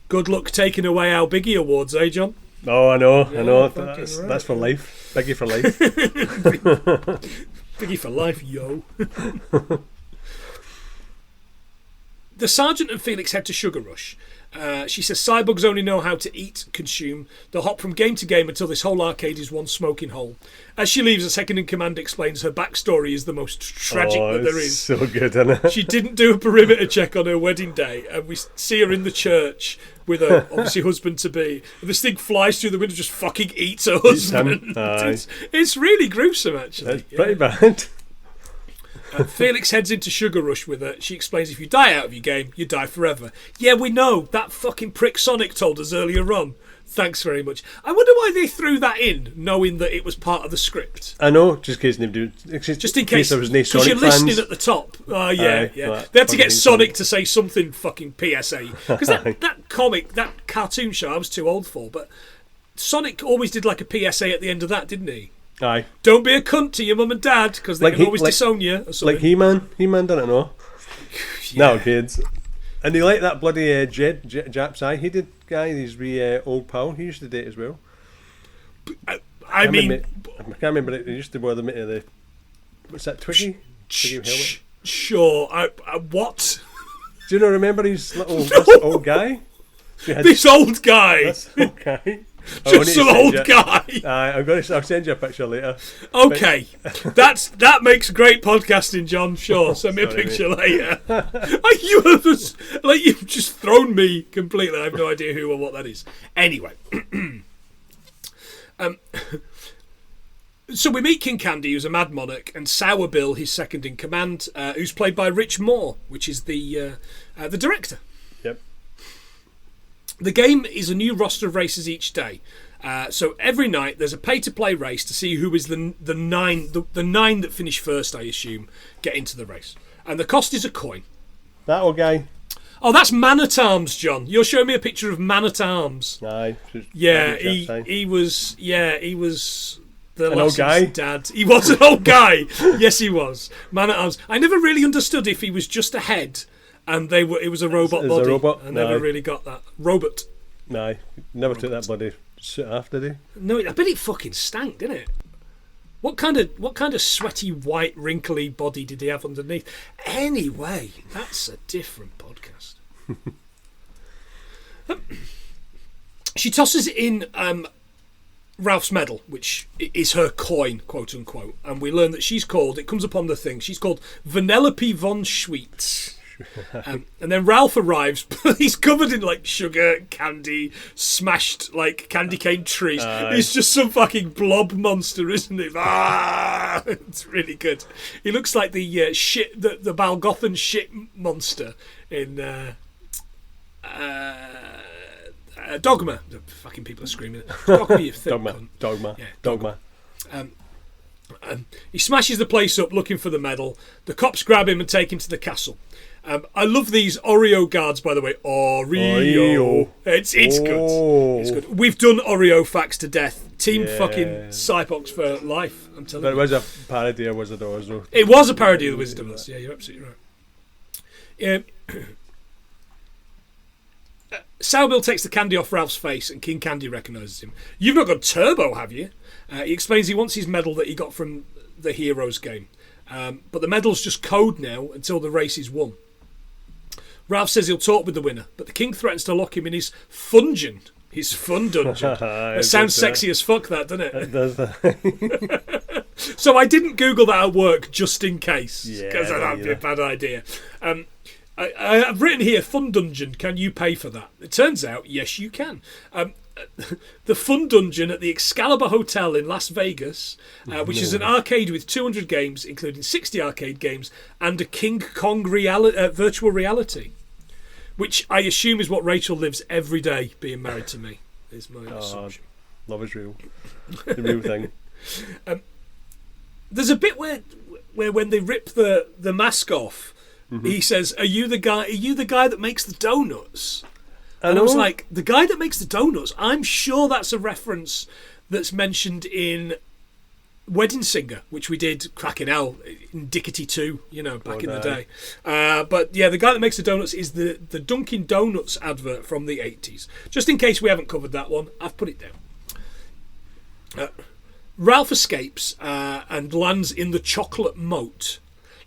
Good luck taking away our Biggie Awards, eh, John? Oh, I know. Right. That's for life. Biggie for life. Biggie for life, yo. The Sergeant and Felix head to Sugar Rush. She says cyborgs only know how to eat, consume. They'll hop from game to game until this whole arcade is one smoking hole. As she leaves, a second-in-command explains her backstory is the most tragic that there is. So good, isn't it? She didn't do a perimeter check on her wedding day, and we see her in the church with her obviously husband-to-be. And this thing flies through the window, just fucking eats her husband. It's really gruesome, actually. It's pretty bad. Felix heads into Sugar Rush with her. She explains if you die out of your game, you die forever. Yeah, we know. That fucking prick Sonic told us earlier on. Thanks very much. I wonder why they threw that in, knowing that it was part of the script. I know, just in case just in case there was no Sonic you're fans. listening at the top. Oh, yeah. They had to get Sonic to say something fucking PSA. Because that comic, that cartoon show, I was too old for, but Sonic always did like a PSA at the end of that, didn't he? Aye. Don't be a cunt to your mum and dad, because they can always disown you. Or something. Like He-Man. He-Man didn't know. No, kids. And he liked that bloody Jap's eye. He did, guy, his wee old pal. He used to date as well. I mean... I can't remember it. He used to wear them into the... What's that, Twiggy? Twiggy helmet? Sure. What? Do you not remember his little this old guy? This old guy? This old guy. Just some old guy. I'll send you a picture later. Okay, that makes great podcasting, John. Sure, send me a picture later. You've just thrown me completely. I have no idea who or what that is. Anyway, so we meet King Candy, who's a mad monarch, and Sour Bill, his second in command, who's played by Rich Moore, which is the director. Yep. The game is a new roster of races each day. So every night there's a pay-to-play race to see who is the nine that finish first, I assume, get into the race. And the cost is a coin. That old guy. Oh, that's Man-at-Arms, John. You're showing me a picture of Man-at-Arms. Aye. Yeah, he was the an old guy? Dad. He was an old guy. Yes, he was. Man-at-Arms. I never really understood if he was just a head and it was a robot It's a body. robot? I never No. really got that. Robot. Nah, never took that bloody suit off, did he? No, I bet it fucking stank, didn't it? What kind of sweaty, white, wrinkly body did he have underneath? Anyway, that's a different podcast. She tosses in Ralph's medal, which is her coin, quote unquote, and we learn that she's called, it comes up on the thing, she's called Vanellope von Schweetz. And then Ralph arrives, but he's covered in like sugar, candy, smashed like candy cane trees. He's just some fucking blob monster, isn't he? Ah, it's really good. He looks like the the Balgothan shit monster in Dogma. The fucking people are screaming. Dogma, you think? Dogma. Yeah, Dogma. He smashes the place up looking for the medal. The cops grab him and take him to the castle. I love these Oreo guards, by the way. Oreo. It's good. It's good. We've done Oreo facts to death. Team fucking Cybox for life. I'm telling you. But it was a parody of Wizard of Oz, though. It was a parody of the Wizard of Oz. Yeah, you're absolutely right. Sourbill takes the candy off Ralph's face and King Candy recognises him. You've not got Turbo, have you? He explains he wants his medal that he got from the Heroes game. But the medal's just code now until the race is won. Ralph says he'll talk with the winner, but the king threatens to lock him in his fungeon. His fun dungeon. That sounds sexy as fuck, that, doesn't it? It does that. So I didn't Google that at work just in case, because Yeah, that'd be a bad idea. I've written here, fun dungeon, can you pay for that? It turns out, yes, you can. The fun dungeon at the Excalibur Hotel in Las Vegas, which is an arcade with 200 games, including 60 arcade games, and a King Kong virtual reality, which I assume is what Rachel lives every day, being married to me, is my assumption. Love is real. The real thing. There's a bit where when they rip the mask off, he says, Are you the guy that makes the donuts? And I was like, the guy that makes the donuts, I'm sure that's a reference that's mentioned in Wedding Singer, which we did cracking hell in Dickety 2, back in the day. But yeah, the guy that makes the donuts is the Dunkin' Donuts advert from the 80s. Just in case we haven't covered that one, I've put it down. Ralph escapes and lands in the chocolate moat.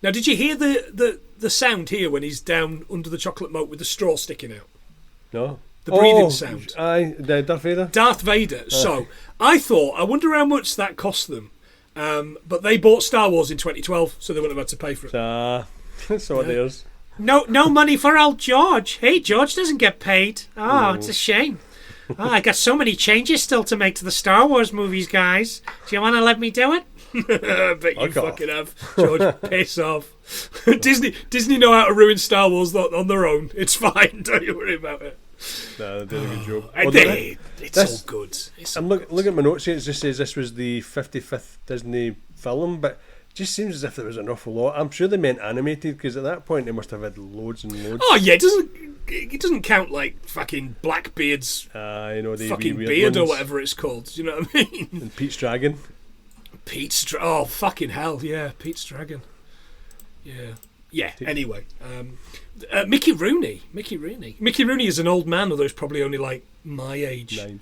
Now, did you hear the sound here when he's down under the chocolate moat with the straw sticking out? No. The breathing sound. Darth Vader? Darth Vader. So, I wonder how much that cost them. But they bought Star Wars in 2012, so they wouldn't have had to pay for it. So it is. No money for old George. Hey, George doesn't get paid. Oh, it's a shame. Oh, I got so many changes still to make to the Star Wars movies, guys. Do you want to let me do it? I bet you fucking have, George. Piss off. Disney know how to ruin Star Wars on their own. It's fine. Don't you worry about it. No, they did a good job. It's all good. I'm looking at my notes here. It just says this was the 55th Disney film, but it just seems as if there was an awful lot. I'm sure they meant animated, because at that point they must have had loads and loads. Oh yeah, it doesn't count like fucking Blackbeard's the fucking weird beard ones. or whatever it's called. Do you know what I mean? And Pete's Dragon. Oh fucking hell, yeah, Pete's Dragon. Yeah. Anyway, Mickey Rooney. Mickey Rooney is an old man, although he's probably only like my age. 9.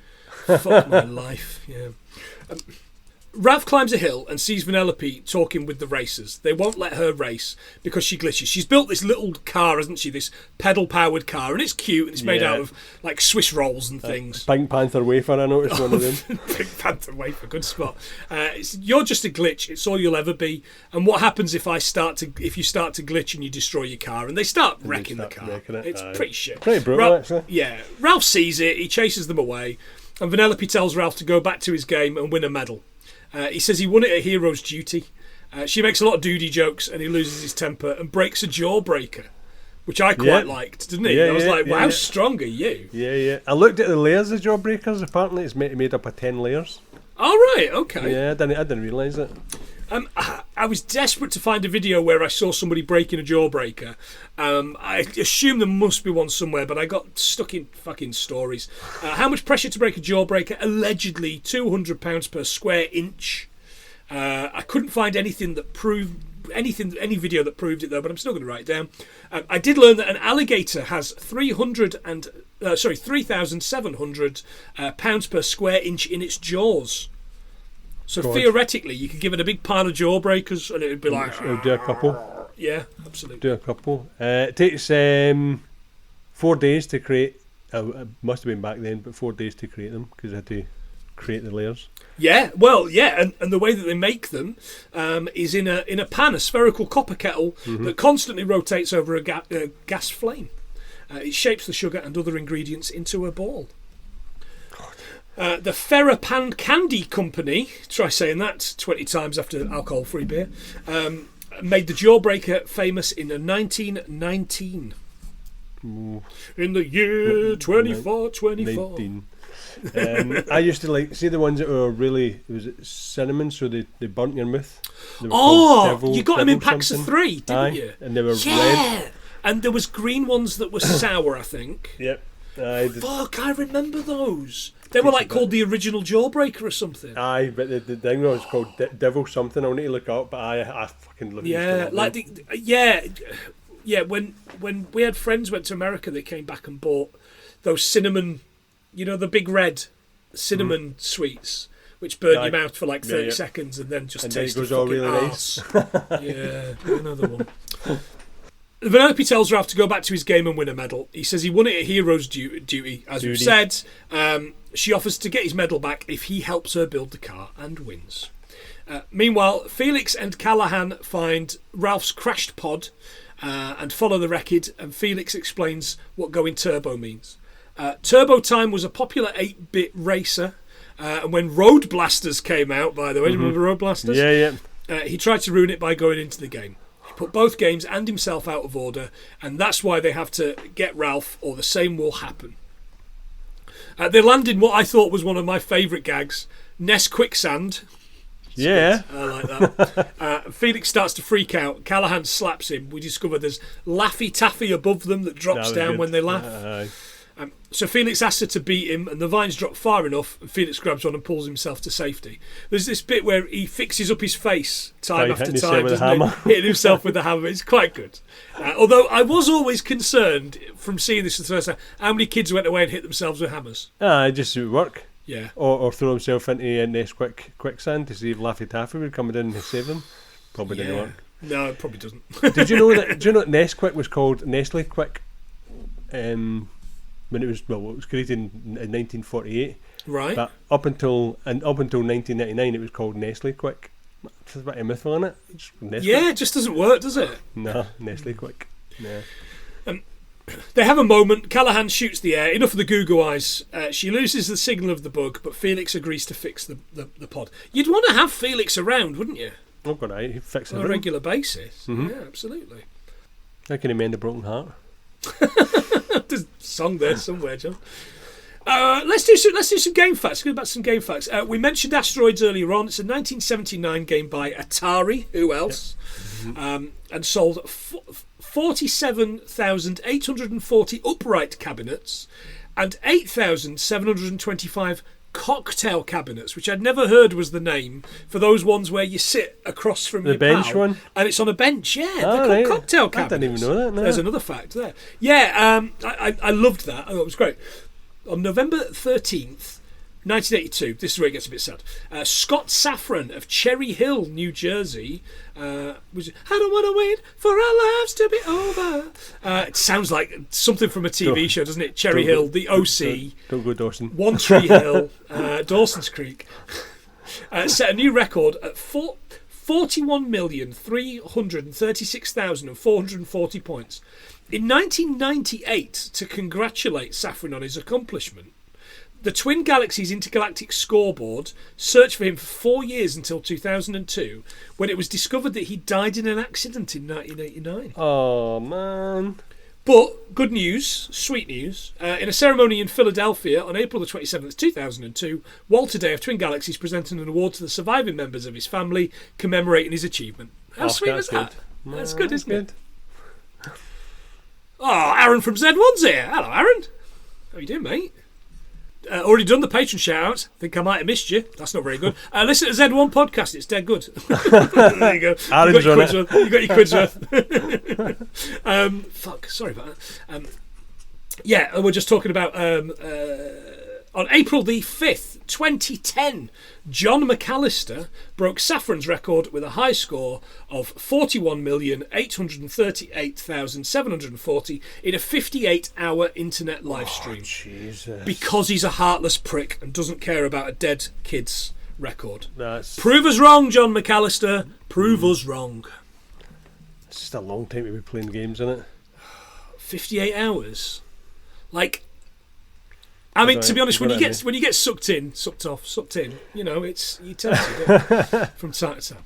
Fuck my life. Yeah. Ralph climbs a hill and sees Vanellope talking with the racers. They won't let her race because she glitches. She's built this little car, hasn't she? This pedal-powered car, and it's cute. And it's made out of like Swiss rolls and things. Pink Panther wafer, I noticed one of them. Pink Panther wafer, good spot. You're just a glitch. It's all you'll ever be. And what happens if you start to glitch and you destroy your car? And they start wrecking the car. It's pretty shit. Pretty brutal, actually. Yeah. Ralph sees it. He chases them away, and Vanellope tells Ralph to go back to his game and win a medal. He says he won it at hero's duty. She makes a lot of duty jokes, and he loses his temper and breaks a jawbreaker, which I quite liked, didn't he? I was like, wow, how strong are you? Yeah. I looked at the layers of jawbreakers. Apparently it's made up of 10 layers. Oh, right, okay. Yeah, I didn't realise it. I was desperate to find a video where I saw somebody breaking a jawbreaker. I assume there must be one somewhere, but I got stuck in fucking stories. How much pressure to break a jawbreaker? Allegedly £200 per square inch. I couldn't find anything that proved any video that proved it though, but I'm still going to write it down. I did learn that an alligator has 3,700 pounds per square inch in its jaws. So theoretically, you could give it a big pile of jawbreakers, and it would be like. It'll do a couple. Yeah, absolutely. Do a couple. It takes 4 days to create. It must have been back then, but 4 days to create them because they had to create the layers. Yeah, well, yeah, and the way that they make them is in a pan, a spherical copper kettle that constantly rotates over a gas flame. It shapes the sugar and other ingredients into a ball. The Ferropan Candy Company, try saying that 20 times after alcohol-free beer, made the Jawbreaker famous in 1919. In the year 2424. 19. I used to see the ones that were really, was it cinnamon, so they burnt your mouth. You got them in packs of 3, didn't you? And they were red. And there was green ones that were sour, I think. Yep. Fuck, I remember those. They were like called the original Jawbreaker or something. Aye, but the thing was called Devil something. I'll need to look it up, but I fucking love it. Yeah, like when we had friends went to America, they came back and bought those cinnamon, the big red cinnamon sweets, which burn your mouth for like 30 seconds and then just taste it goes all really nice. Yeah, another one. Vanellope tells Ralph to go back to his game and win a medal. He says he won it at Heroes Duty, as we've said. She offers to get his medal back if he helps her build the car and wins. Meanwhile, Felix and Callahan find Ralph's crashed pod and follow the wreckage, and Felix explains what going turbo means. Turbo Time was a popular 8-bit racer, and when Road Blasters came out, by the way, do you remember Road Blasters? Yeah. He tried to ruin it by going into the game. He put both games and himself out of order, and that's why they have to get Ralph, or the same will happen. They land in what I thought was one of my favourite gags, Ness Quicksand. Yeah. I like that. Felix starts to freak out. Callahan slaps him. We discover there's Laffy Taffy above them that drops down when they laugh. So Felix asks her to beat him, and the vines drop far enough, and Felix grabs one and pulls himself to safety. There's this bit where he fixes up his face time after time, doesn't he? Hitting himself with the hammer. It's quite good. Although I was always concerned from seeing this for the first time, how many kids went away and hit themselves with hammers. Just at work. Yeah. Or throw himself into a Ness quicksand to see if Laffy Taffy would come in and save them. Probably didn't work. No, it probably doesn't. Did you know that Nesquik was called Nestle Quick? When it was created in 1948. Right. But up until 1999, it was called Nestle Quick. There's a bit of myth on it. It just doesn't work, does it? No, Nestle Quick. Yeah. They have a moment. Callahan shoots the air. Enough of the Goo eyes. She loses the signal of the bug, but Felix agrees to fix the pod. You'd want to have Felix around, wouldn't you? Oh, God, he'd fix it on a regular basis. Mm-hmm. Yeah, absolutely. How can he mend a broken heart? There's a song there somewhere, John. Let's do some game facts. Go back to some game facts. We mentioned Asteroids earlier on. It's a 1979 game by Atari. Who else? Yep. Mm-hmm. And sold 47,840 upright cabinets and 8,725 cocktail cabinets, which I'd never heard was the name for those ones where you sit across from the your bench pal, one, and it's on a bench. Yeah, they're called cocktail cabinets. I didn't even know that. No. There's another fact there. Yeah, I loved that. I thought it was great. On November 13th, 1982, this is where it gets a bit sad. Scott Safran of Cherry Hill, New Jersey, was I don't want to wait for our lives to be over. It sounds like something from a TV show, doesn't it? Cherry Hill, The OC. Don't go Dawson. One Tree Hill, Dawson's Creek. Set a new record at 41,336,440 points. In 1998, to congratulate Safran on his accomplishment, the Twin Galaxies Intergalactic Scoreboard searched for him for 4 years until 2002, when it was discovered that he died in an accident in 1989. Oh, man. But, good news, sweet news, in a ceremony in Philadelphia on April the 27th, 2002, Walter Day of Twin Galaxies presented an award to the surviving members of his family, commemorating his achievement. How sweet was that? That's good, isn't it? Oh, Aaron from Z1's here. Hello, Aaron. How you doing, mate? Already done the patron shout-out. Think I might have missed you. That's not very good. Listen to Z1 podcast. It's dead good. There you go. You got your quids worth. Fuck. Sorry about that. Yeah, we're just talking about on April the 5th, 2010, John McAllister broke Safran's record with a high score of 41,838,740 in a 58-hour internet live stream. Jesus. Because he's a heartless prick and doesn't care about a dead kid's record. That's Prove us wrong, John McAllister. Prove us wrong. It's just a long time to be playing games, isn't it? 58 hours. Like, I mean, to be honest, when you get sucked in, you know, you tend to from time to time.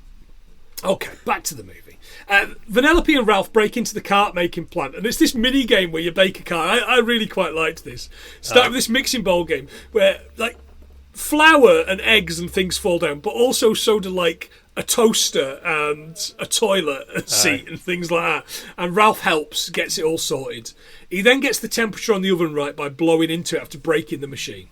Okay, back to the movie. Vanellope and Ralph break into the cart making plant, and it's this mini game where you bake a cart. I really quite liked this. Start with this mixing bowl game where like flour and eggs and things fall down, but also so do like a toaster and a toilet seat and things like that. And Ralph helps, gets it all sorted. He then gets the temperature on the oven right by blowing into it after breaking the machine.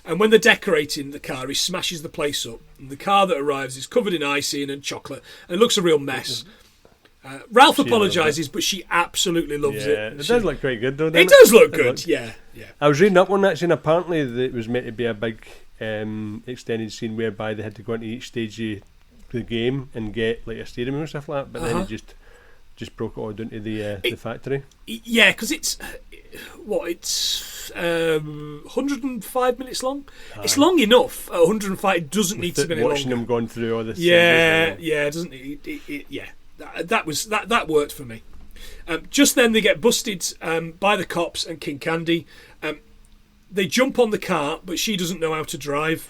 And when they're decorating the car, he smashes the place up. And the car that arrives is covered in icing and chocolate. And it looks a real mess. Ralph apologises, but she absolutely loves it. It does look quite good, though, doesn't it? It does look good, yeah. I was reading up on that, and apparently it was meant to be a big extended scene whereby they had to go into each stage of the game and get like a steering wheel and stuff like that, but then it just broke it all down to the factory. Yeah, because it's 105 minutes long. It's long enough. 105. It doesn't need to be longer. Watching them going through all this. It doesn't. That worked for me. Just then they get busted by the cops and King Candy. They jump on the cart, but she doesn't know how to drive.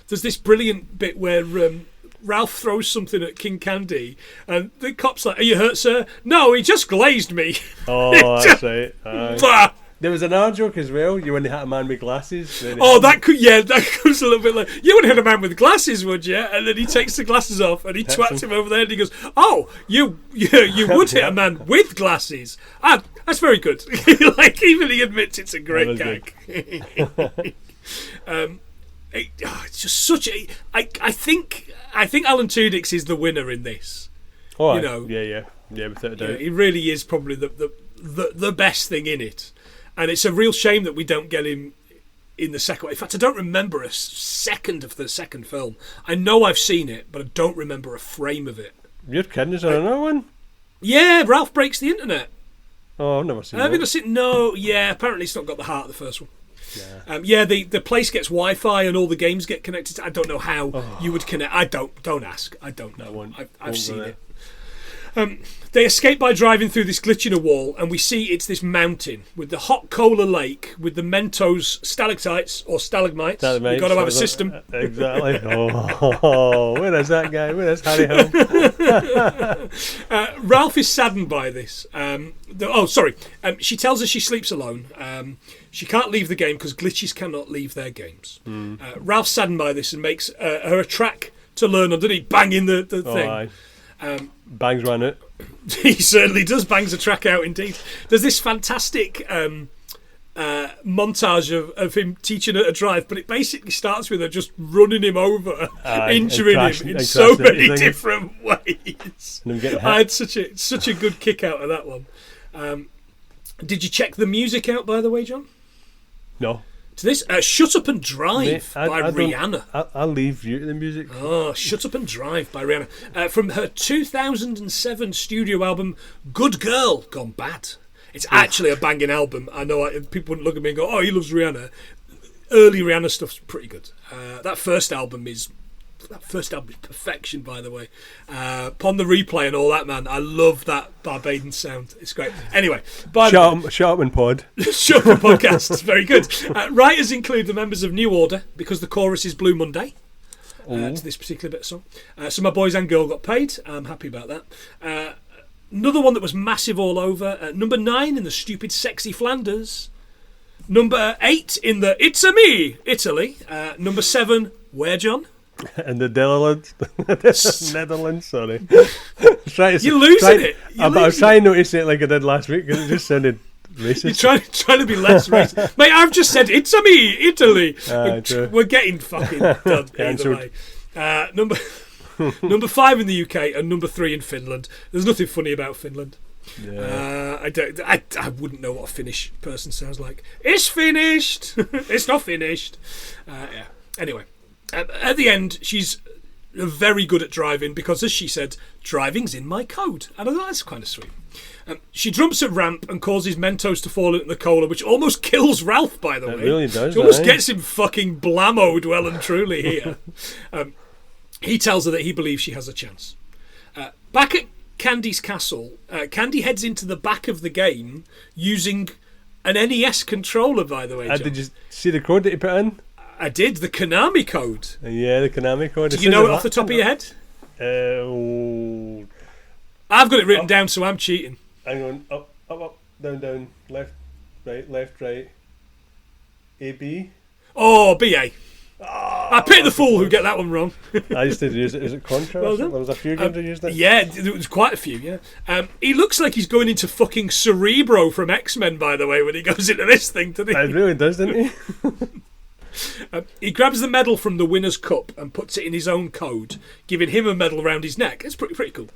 There's this brilliant bit where Ralph throws something at King Candy, and the cop's like, "Are you hurt, sir?" "No, he just glazed me." Oh, that's right. There was another joke as well. You wouldn't hit a man with glasses. That comes a little bit like, you wouldn't hit a man with glasses, would you? And then he takes the glasses off and he twats him over there, and he goes, "Oh, you would hit a man with glasses." That's very good. Like, even he admits it's a great gag. It's just such a. I think Alan Tudyk's is the winner in this. Oh, yeah, without a doubt. He really is probably the best thing in it, and it's a real shame that we don't get him in the second one. In fact, I don't remember a second of the second film. I know I've seen it, but I don't remember a frame of it. You're kidding? Is there another one? Yeah, Ralph breaks the internet. Oh, I've never seen that. Have you not seen? No, yeah. Apparently, it's not got the heart of the first one. Yeah, the place gets Wi-Fi and all the games get connected. I don't know how you would connect. Don't ask. I don't know. I've seen it. They escape by driving through this glitch in a wall, and we see it's this mountain with the hot cola lake with the Mentos stalactites or stalagmites. You've got to have a system. Exactly. Where is that guy? Where is Harry Hill? Ralph is saddened by this. She tells us she sleeps alone. She can't leave the game because glitches cannot leave their games. Ralph's saddened by this and makes her a track to learn on, doesn't he? Banging the thing. Bangs one out. He certainly does. Bangs a track out indeed. There's this fantastic montage of him teaching her to drive, but it basically starts with her just running him over, injuring him in so many different ways. I had such a good kick out of that one. Did you check the music out, by the way, John? No. To this, Shut Up and Drive by Rihanna. I'll leave you to the music. Oh, Shut Up and Drive by Rihanna. From her 2007 studio album, Good Girl Gone Bad. It's actually a banging album. I know people wouldn't look at me and go, "Oh, he loves Rihanna." Early Rihanna stuff's pretty good. That first album is perfection, by the way. Upon the replay and all that, man, I love that Barbadian sound. It's great. Anyway, Shut Up and Pod. Shut Up Podcast. Very good. Writers include the members of New Order because the chorus is Blue Monday. To this particular bit of song. So my boys and girl got paid. I'm happy about that. Another one that was massive all over. Number 9 in the stupid sexy Flanders. Number 8 in the It's a Me Italy. Number 7, where, John? In the Netherlands. Sorry. You're losing it. I was trying to notice it like I did last week because it just sounded racist. You're trying to be less racist. Mate, I've just said, it's a me, Italy. We're getting fucking done either way. Number 5 in the UK and number 3 in Finland. There's nothing funny about Finland. Yeah. I wouldn't know what a Finnish person sounds like. It's finished. It's not finished. Yeah. Anyway, at the end, she's very good at driving because, as she said, driving's in my code. And I thought that's kind of sweet. She jumps a ramp and causes Mentos to fall into the cola, which almost kills Ralph, by the way. It really does. She almost gets him fucking blammoed well and truly here. He tells her that he believes she has a chance. Back at Candy's castle, Candy heads into the back of the game using an NES controller, by the way, John. Did you see the code that he put in? I did, the Konami code. Yeah, the Konami code. Do you know it off the top of your head? I've got it written down, so I'm cheating. Hang on. Up, down, left, right. AB? Oh, BA. I pity the fool who get that one wrong. I used to use it. Is it Contra? Well There was a few games I used it. Yeah, there was quite a few, yeah. He looks like he's going into fucking Cerebro from X-Men, by the way, when he goes into this thing, doesn't he? It really does, doesn't he? He grabs the medal from the winner's cup and puts it in his own code, giving him a medal around his neck. It's pretty cool.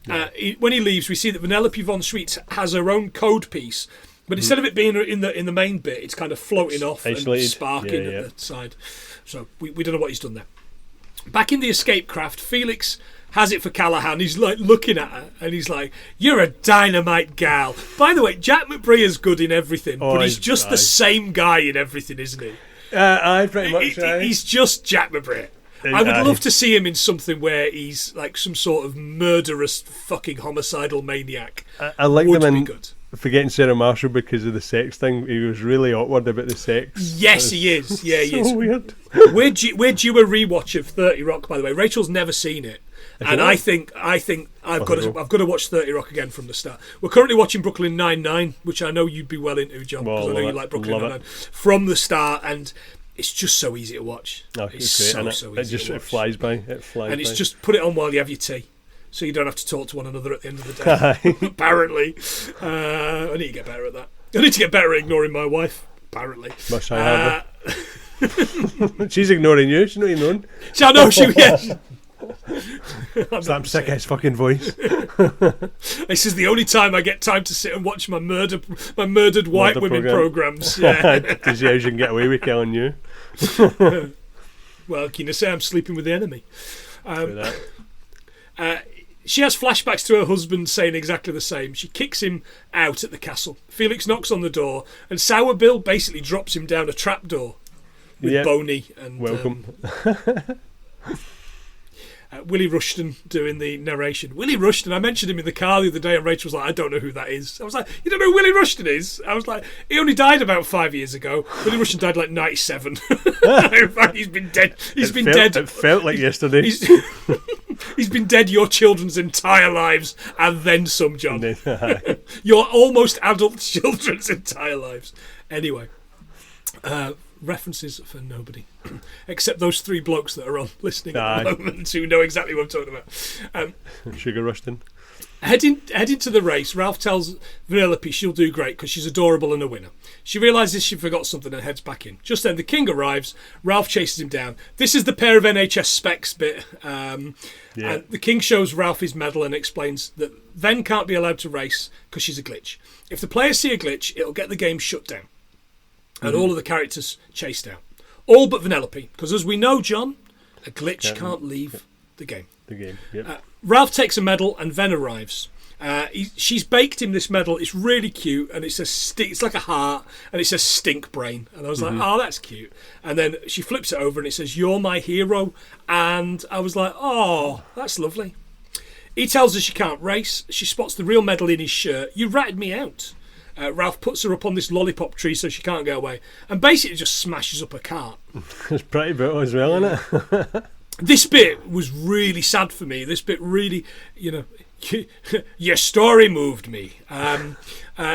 Yeah. When he leaves, we see that Vanellope von Sweets has her own code piece, but instead of it being in the main bit, it's kind of floating off isolated. And sparking at the side. So we don't know what he's done there. Back in the escape craft, Felix has it for Callahan. He's like looking at her and he's like, "You're a dynamite gal." By the way, Jack McBrayer's good in everything, but he's just the same guy in everything, isn't he? Pretty much. He's just Jack McBrayer. I would love to see him in something where he's like some sort of murderous fucking homicidal maniac. I like them in good. Forgetting Sarah Marshall because of the sex thing. He was really awkward about the sex. Yes, he is. Yeah, he is. Weird. We're due a rewatch of 30 Rock, by the way. Rachel's never seen it. And I think I've got to watch 30 Rock again from the start. We're currently watching Brooklyn Nine-Nine, which I know you'd be well into, John, because I know you like Brooklyn Nine-Nine from the start, and it's just so easy to watch. It's great, so easy. It flies by. And it's just put it on while you have your tea, so you don't have to talk to one another at the end of the day. Apparently, I need to get better at that. I need to get better at ignoring my wife. Apparently, must I have it? She's ignoring you. She's not ignoring. I know she. Yeah. I'm sick of his fucking voice. This is the only time I get time to sit and watch my murdered white women programs. Yeah, because she can get away with killing you. Well, can you say I'm sleeping with the enemy? She has flashbacks to her husband saying exactly the same. She kicks him out at the castle. Felix knocks on the door, and Sour Bill basically drops him down a trapdoor with Boney and welcome. Willie Rushton doing the narration. Willie Rushton, I mentioned him in the car the other day, and Rachel was like, "I don't know who that is." I was like, "You don't know who Willie Rushton is?" I was like, "He only died about 5 years ago." Willie Rushton died like 97. In fact, he's been dead. Dead. It felt like yesterday. He's been dead your children's entire lives, and then some, John. Your almost adult children's entire lives. Anyway. References for nobody except those 3 blokes that are on listening at the moment who know exactly what I'm talking about. Sugar Rushton. Heading to the race, Ralph tells Vanellope she'll do great because she's adorable and a winner. She realises she forgot something and heads back in. Just then the king arrives. Ralph chases him down. This is the pair of NHS specs bit. And the king shows Ralph his medal and explains that Ven can't be allowed to race because she's a glitch. If the players see a glitch, it'll get the game shut down. And all of the characters chased out. All but Vanellope, because as we know, John, a glitch can't leave the game. Yep. Ralph takes a medal and Ven arrives. She's baked him this medal. It's really cute, and it's like a heart, and it says stink brain. And I was like, oh, that's cute. And then she flips it over and it says, "You're my hero." And I was like, oh, that's lovely. He tells her she can't race. She spots the real medal in his shirt. "You ratted me out." Ralph puts her up on this lollipop tree so she can't get away, and basically just smashes up her cart. It's pretty brutal as well, isn't it? This bit was really sad for me. This bit really, your story moved me.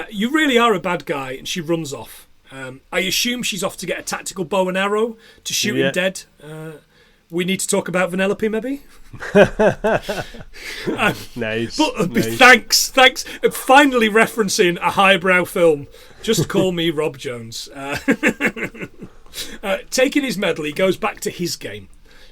You really are a bad guy, and she runs off. I assume she's off to get a tactical bow and arrow to shoot him dead. we need to talk about Vanellope, maybe? Nice. But nice. Thanks. Finally referencing a highbrow film. Just call me Rob Jones. Taking his medal, he goes back to his game.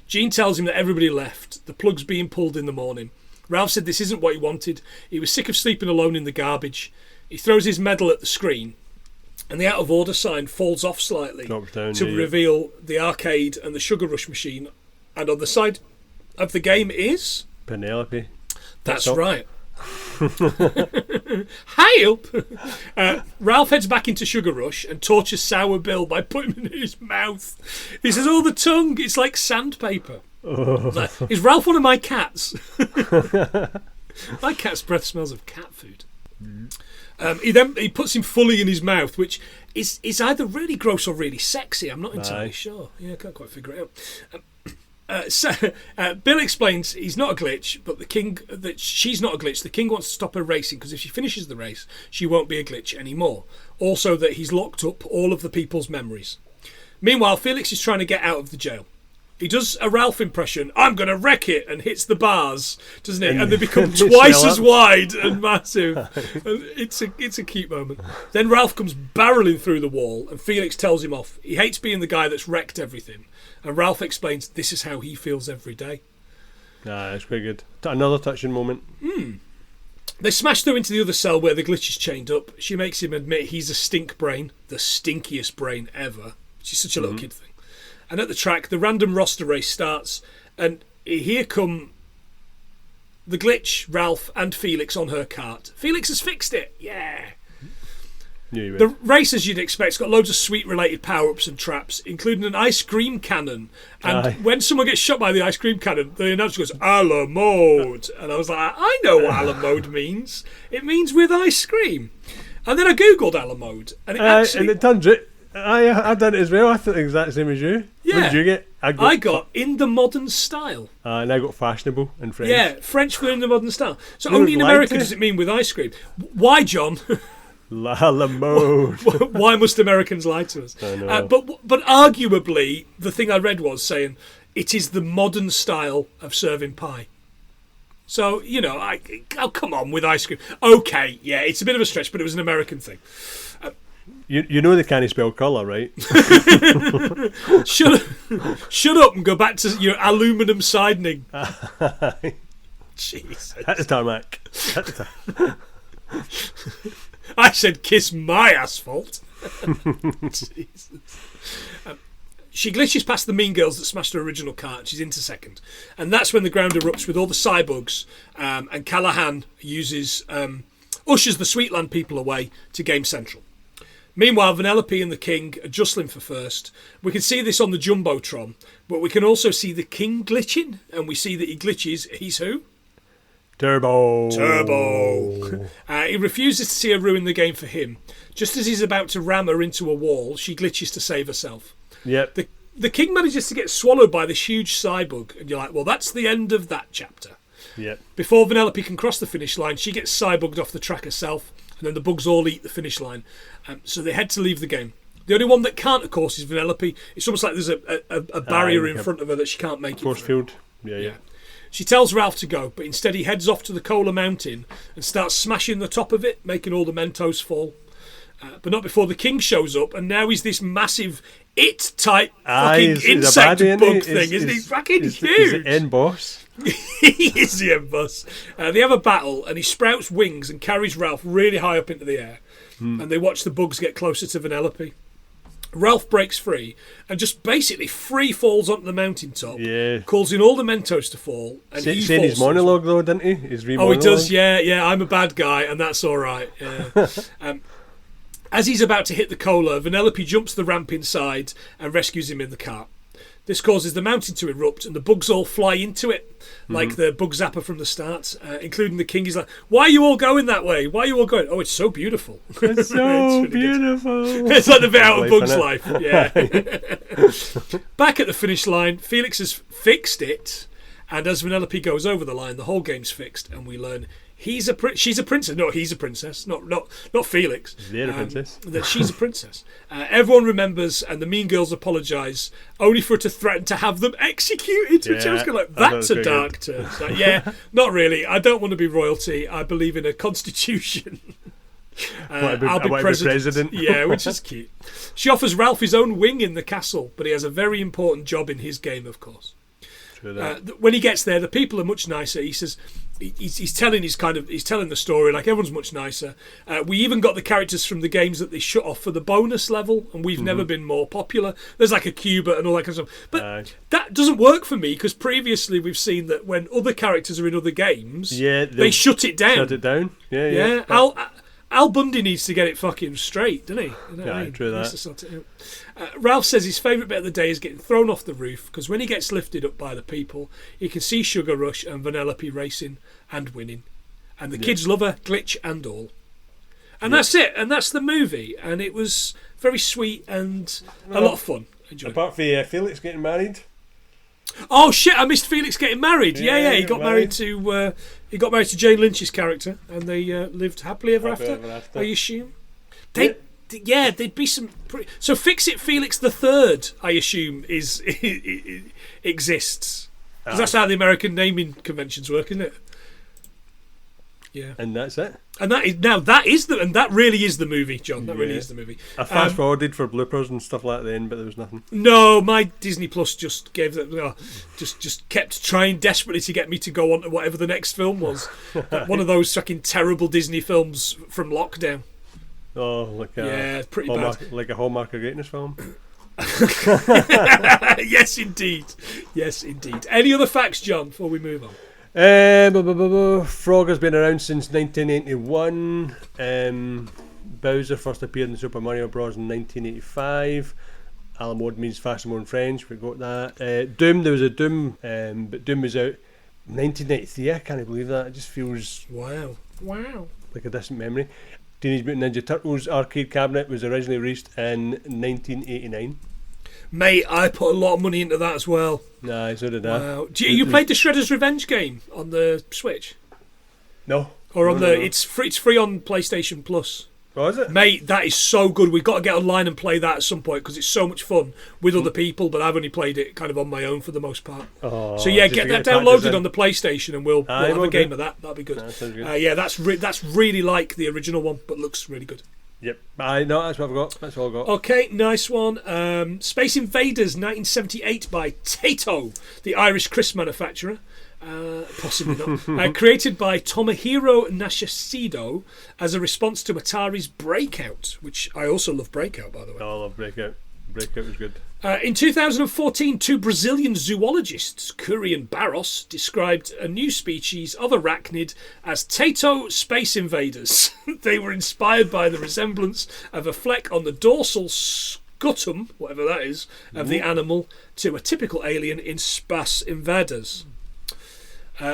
Jean tells him that everybody left. The plug's being pulled in the morning. Ralph said this isn't what he wanted. He was sick of sleeping alone in the garbage. He throws his medal at the screen, and the out of order sign falls off slightly to reveal the arcade and the Sugar Rush machine. And on the side of the game is Penelope. That's right. Help! Ralph heads back into Sugar Rush and tortures Sour Bill by putting him in his mouth. He says, "Oh, the tongue! It's like sandpaper." Like, is Ralph one of my cats? My cat's breath smells of cat food. He puts him fully in his mouth, which is either really gross or really sexy. I'm not entirely sure. Yeah, I can't quite figure it out. Bill explains he's not a glitch, but that she's not a glitch. The king wants to stop her racing because if she finishes the race, she won't be a glitch anymore. Also, that he's locked up all of the people's memories. Meanwhile, Felix is trying to get out of the jail. He does a Ralph impression, "I'm going to wreck it," and hits the bars, doesn't he? And they become twice as wide and massive. And it's a cute moment. Then Ralph comes barreling through the wall, and Felix tells him off. He hates being the guy that's wrecked everything. And Ralph explains this is how he feels every day. That's quite good. Another touching moment. They smash through into the other cell where the glitch is chained up. She makes him admit he's a stink brain, the stinkiest brain ever. She's such a little kid thing. And at the track, the random roster race starts, and here come the glitch, Ralph and Felix on her cart. Felix has fixed it. Yeah. The race, as you'd expect, has got loads of sweet-related power-ups and traps, including an ice cream cannon. And when someone gets shot by the ice cream cannon, the announcer goes, "A la mode." And I was like, I know what a la mode means. It means with ice cream. And then I googled a la mode, and it turns it. I done it as well. I thought the exact same as you. Yeah. What did you get? I got in the modern style. And I got fashionable in French. Yeah, French for in the modern style. So only in America does it mean with ice cream. Why, John? La mode. Why must Americans lie to us? I know. But arguably, the thing I read was saying it is the modern style of serving pie. So, come on with ice cream. Okay, yeah, it's a bit of a stretch, but it was an American thing. You know they can't spell colour, right? Shut up and go back to your aluminium siding. Jesus. Hit the tarmac. I said kiss my asphalt. Jesus. She glitches past the mean girls that smashed her original car and she's into second. And that's when the ground erupts with all the cybugs, and Callahan ushers the Sweetland people away to Game Central. Meanwhile, Vanellope and the King are jostling for first. We can see this on the Jumbotron, but we can also see the King glitching, and we see that he glitches. He's who? Turbo. He refuses to see her ruin the game for him. Just as he's about to ram her into a wall, she glitches to save herself. Yep. The King manages to get swallowed by this huge cybug, and you're like, well, that's the end of that chapter. Yep. Before Vanellope can cross the finish line, she gets cybugged off the track herself, and then the bugs all eat the finish line. So they had to leave the game. The only one that can't, of course, is Vanellope. It's almost like there's a barrier in front of her that she can't make it. Force field. Yeah. She tells Ralph to go, but instead he heads off to the Cola Mountain and starts smashing the top of it, making all the Mentos fall. But not before the King shows up, and now he's this massive it-type fucking insect bug thing, isn't he? Fucking huge. He's the end boss. He is the end boss. They have a battle, and he sprouts wings and carries Ralph really high up into the air. And they watch the bugs get closer to Vanellope. Ralph breaks free and just basically free falls onto the mountaintop, causing all the Mentos to fall. And he saying his monologue, though, didn't he? His he does, yeah, I'm a bad guy, and that's all right. Yeah. As he's about to hit the cola, Vanellope jumps the ramp inside and rescues him in the cart. This causes the mountain to erupt, and the bugs all fly into it, like the bug zapper from the start, including the King. He's like, "Why are you all going that way? Why are you all going?" "Oh, it's so beautiful." It's so beautiful. It's like the bit out of Bug's Life. Yeah. Back at the finish line, Felix has fixed it, and as Vanellope goes over the line, the whole game's fixed, and we learn she's a princess. No, he's a princess. Not Felix. They're a princess. That she's a princess. Everyone remembers, and the mean girls apologise, only for her to threaten to have them executed. Which I was kind of like, that's a dark turn. It's like, yeah, not really. I don't want to be royalty. I believe in a constitution. I'll be president. Yeah, which is cute. She offers Ralph his own wing in the castle, but he has a very important job in his game, of course. When he gets there, the people are much nicer. He says he's telling the story like everyone's much nicer. We even got the characters from the games that they shut off for the bonus level, and we've never been more popular. There's like a Qbert and all that kind of stuff, but that doesn't work for me because previously we've seen that when other characters are in other games, they shut it down. Yeah. Al Bundy needs to get it fucking straight, doesn't he? True that. To sort it out. Ralph says his favourite bit of the day is getting thrown off the roof because when he gets lifted up by the people, he can see Sugar Rush and Vanellope racing and winning. And the kids love her, glitch and all. And that's it. And that's the movie. And it was very sweet and a lot of fun. Apart from Felix getting married. Oh shit! I missed Felix getting married. Yeah. He got married to Jane Lynch's character, and they lived happily ever after. I assume. There'd be some. So Fix It Felix the Third, I assume, exists because that's how the American naming conventions work, isn't it? Yeah. And that's it. And that really is the movie, John. That really is the movie. I fast forwarded for bloopers and stuff like that then, but there was nothing. No, my Disney Plus just gave that. Just kept trying desperately to get me to go on to whatever the next film was. One of those fucking terrible Disney films from lockdown. Oh, pretty bad. Like a Hallmark of Greatness film. Yes, indeed. Any other facts, John, before we move on? Frog has been around since 1981. Bowser first appeared in Super Mario Bros. In 1985. Alamode means faster in French. We got that. Doom, there was a Doom, but Doom was out 1993. I can't believe that. It just feels wow like a distant memory. Teenage Mutant Ninja Turtles arcade cabinet was originally released in 1989. Mate, I put a lot of money into that as well. Nah, so did I. Wow. You played the Shredder's Revenge game on the Switch? No. Or on the... No. It's free on PlayStation Plus. Oh, is it? Mate, that is so good. We've got to get online and play that at some point because it's so much fun with other people, but I've only played it kind of on my own for the most part. Oh, so yeah, get that downloaded on the PlayStation and we'll have a game of that. That'll be good. That's really like the original one, but looks really good. Yep. That's what I've got. That's all I've got. Okay, nice one. Space Invaders 1978 by Taito, the Irish crisp manufacturer. Possibly not. Created by Tomohiro Nashisido as a response to Atari's Breakout, which I also love Breakout, by the way. Oh, I love Breakout. Breakout was good. In 2014, two Brazilian zoologists, Curie and Barros, described a new species of arachnid as Taito Space Invaders. They were inspired by the resemblance of a fleck on the dorsal scutum, whatever that is, of the animal to a typical alien in Space Invaders.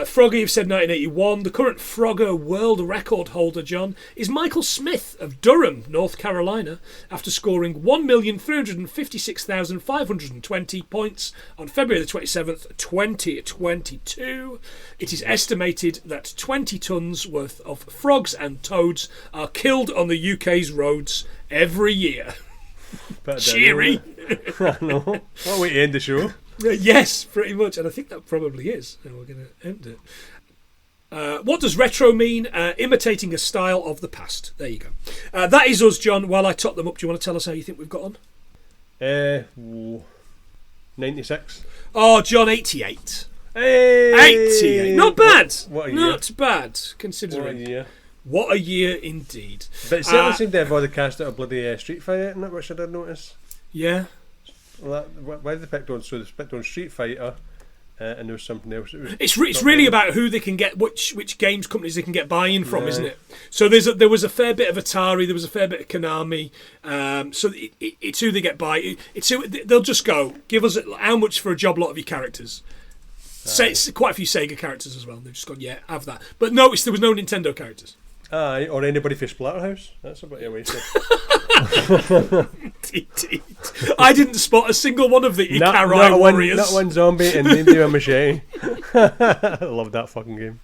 Froggy have said 1981. The current Frogger world record holder, John, is Michael Smith of Durham, North Carolina, after scoring 1,356,520 points on February the 27th, 2022. It is estimated that 20 tonnes worth of frogs and toads are killed on the UK's roads every year. Cheery. I know. What way to end the show? Yes, pretty much, and I think that probably is. And we're going to end it. What does retro mean? Imitating a style of the past. There you go. That is us, John. While I top them up, do you want to tell us how you think we've got on? 96. Oh, John, 88. Hey! 88. Not bad. What a year. Not bad, considering. What a year. What a year indeed. But it certainly seemed to have all the cast out of bloody Street Fighter, isn't it, which I did notice? Yeah. Well, why did they pick on? So they picked on Street Fighter, and there was something else. It's really about who they can get, which games companies they can get buy-in from, isn't it? So there was a fair bit of Atari, there was a fair bit of Konami. So it's who they get buy. It's who they'll just go give us how much for a job lot of your characters. Say quite a few Sega characters as well. They've just gone have that. But notice there was no Nintendo characters. Or anybody for Splatterhouse. That's a bit of a waste. Indeed. I didn't spot a single one of the Ikari not warriors. Not one zombie and maybe a machete. I love that fucking game.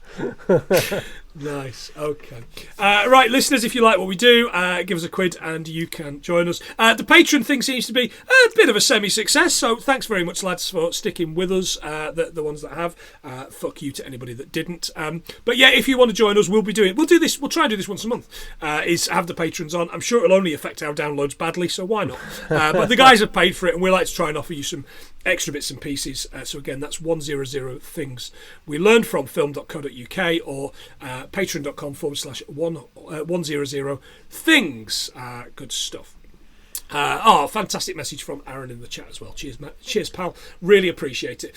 Nice. Okay. Right, listeners, if you like what we do, give us a quid and you can join us. The Patreon thing seems to be a bit of a semi-success, so thanks very much, lads, for sticking with us. The ones that have. Fuck you to anybody that didn't. But yeah, if you want to join us, we'll do this. We'll try and do this once a month. Is have the patrons on. I'm sure it'll only affect our downloads badly, so why not? But the guys have paid for it, and we like to try and offer you some extra bits and pieces. So again, that's 100 things we learned from film.co.uk or patreon.com/100 things. Good stuff. Fantastic message from Aaron in the chat as well. Cheers, pal. Really appreciate it.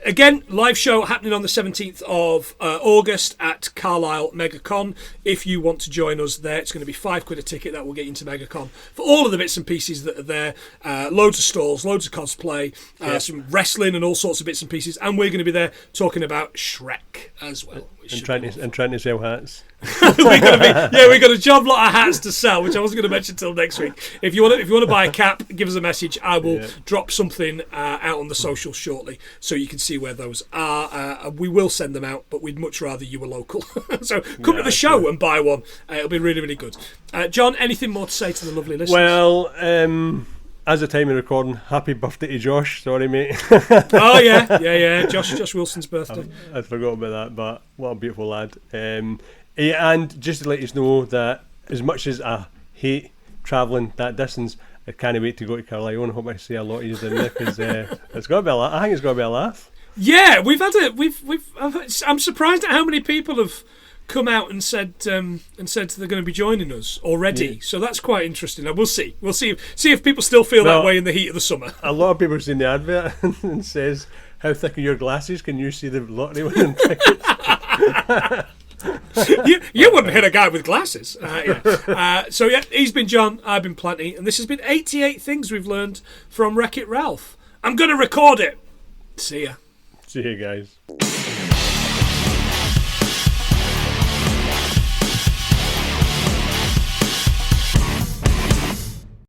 Again, live show happening on the 17th of August at Carlisle Megacon. If you want to join us there, it's going to be £5 a ticket. That will get you into Megacon for all of the bits and pieces that are there. Loads of stalls, loads of cosplay, some wrestling and all sorts of bits and pieces. And we're going to be there talking about Shrek as well. And trying to sell hats. We've got a job lot of hats to sell, which I wasn't going to mention until next week. If you want to buy a cap, give us a message. I will drop something out on the socials shortly, so you can see where those are. We will send them out, but we'd much rather you were local. So come to the show and buy one. It'll be really, really good. John, anything more to say to the lovely listeners? Well, as a time of recording, happy birthday to Josh. Sorry, mate. Oh yeah. Josh Wilson's birthday. I forgot about that, but what a beautiful lad. And just to let you know that as much as I hate travelling that distance, I can't wait to go to Carlisle, and I hope I see a lot of you in there, because it's got to be a laugh. I think it's got to be a laugh. Yeah, I'm surprised at how many people have come out and said they're going to be joining us already. Yeah. So that's quite interesting. Now we'll see if people still feel that way in the heat of the summer. A lot of people have seen the advert and says, "How thick are your glasses? Can you see the lottery winning tickets?" you wouldn't hit a guy with glasses. So he's been John, I've been Plenty, and this has been 88 things we've learned from Wreck-It Ralph. I'm going to record it. See ya. See you guys.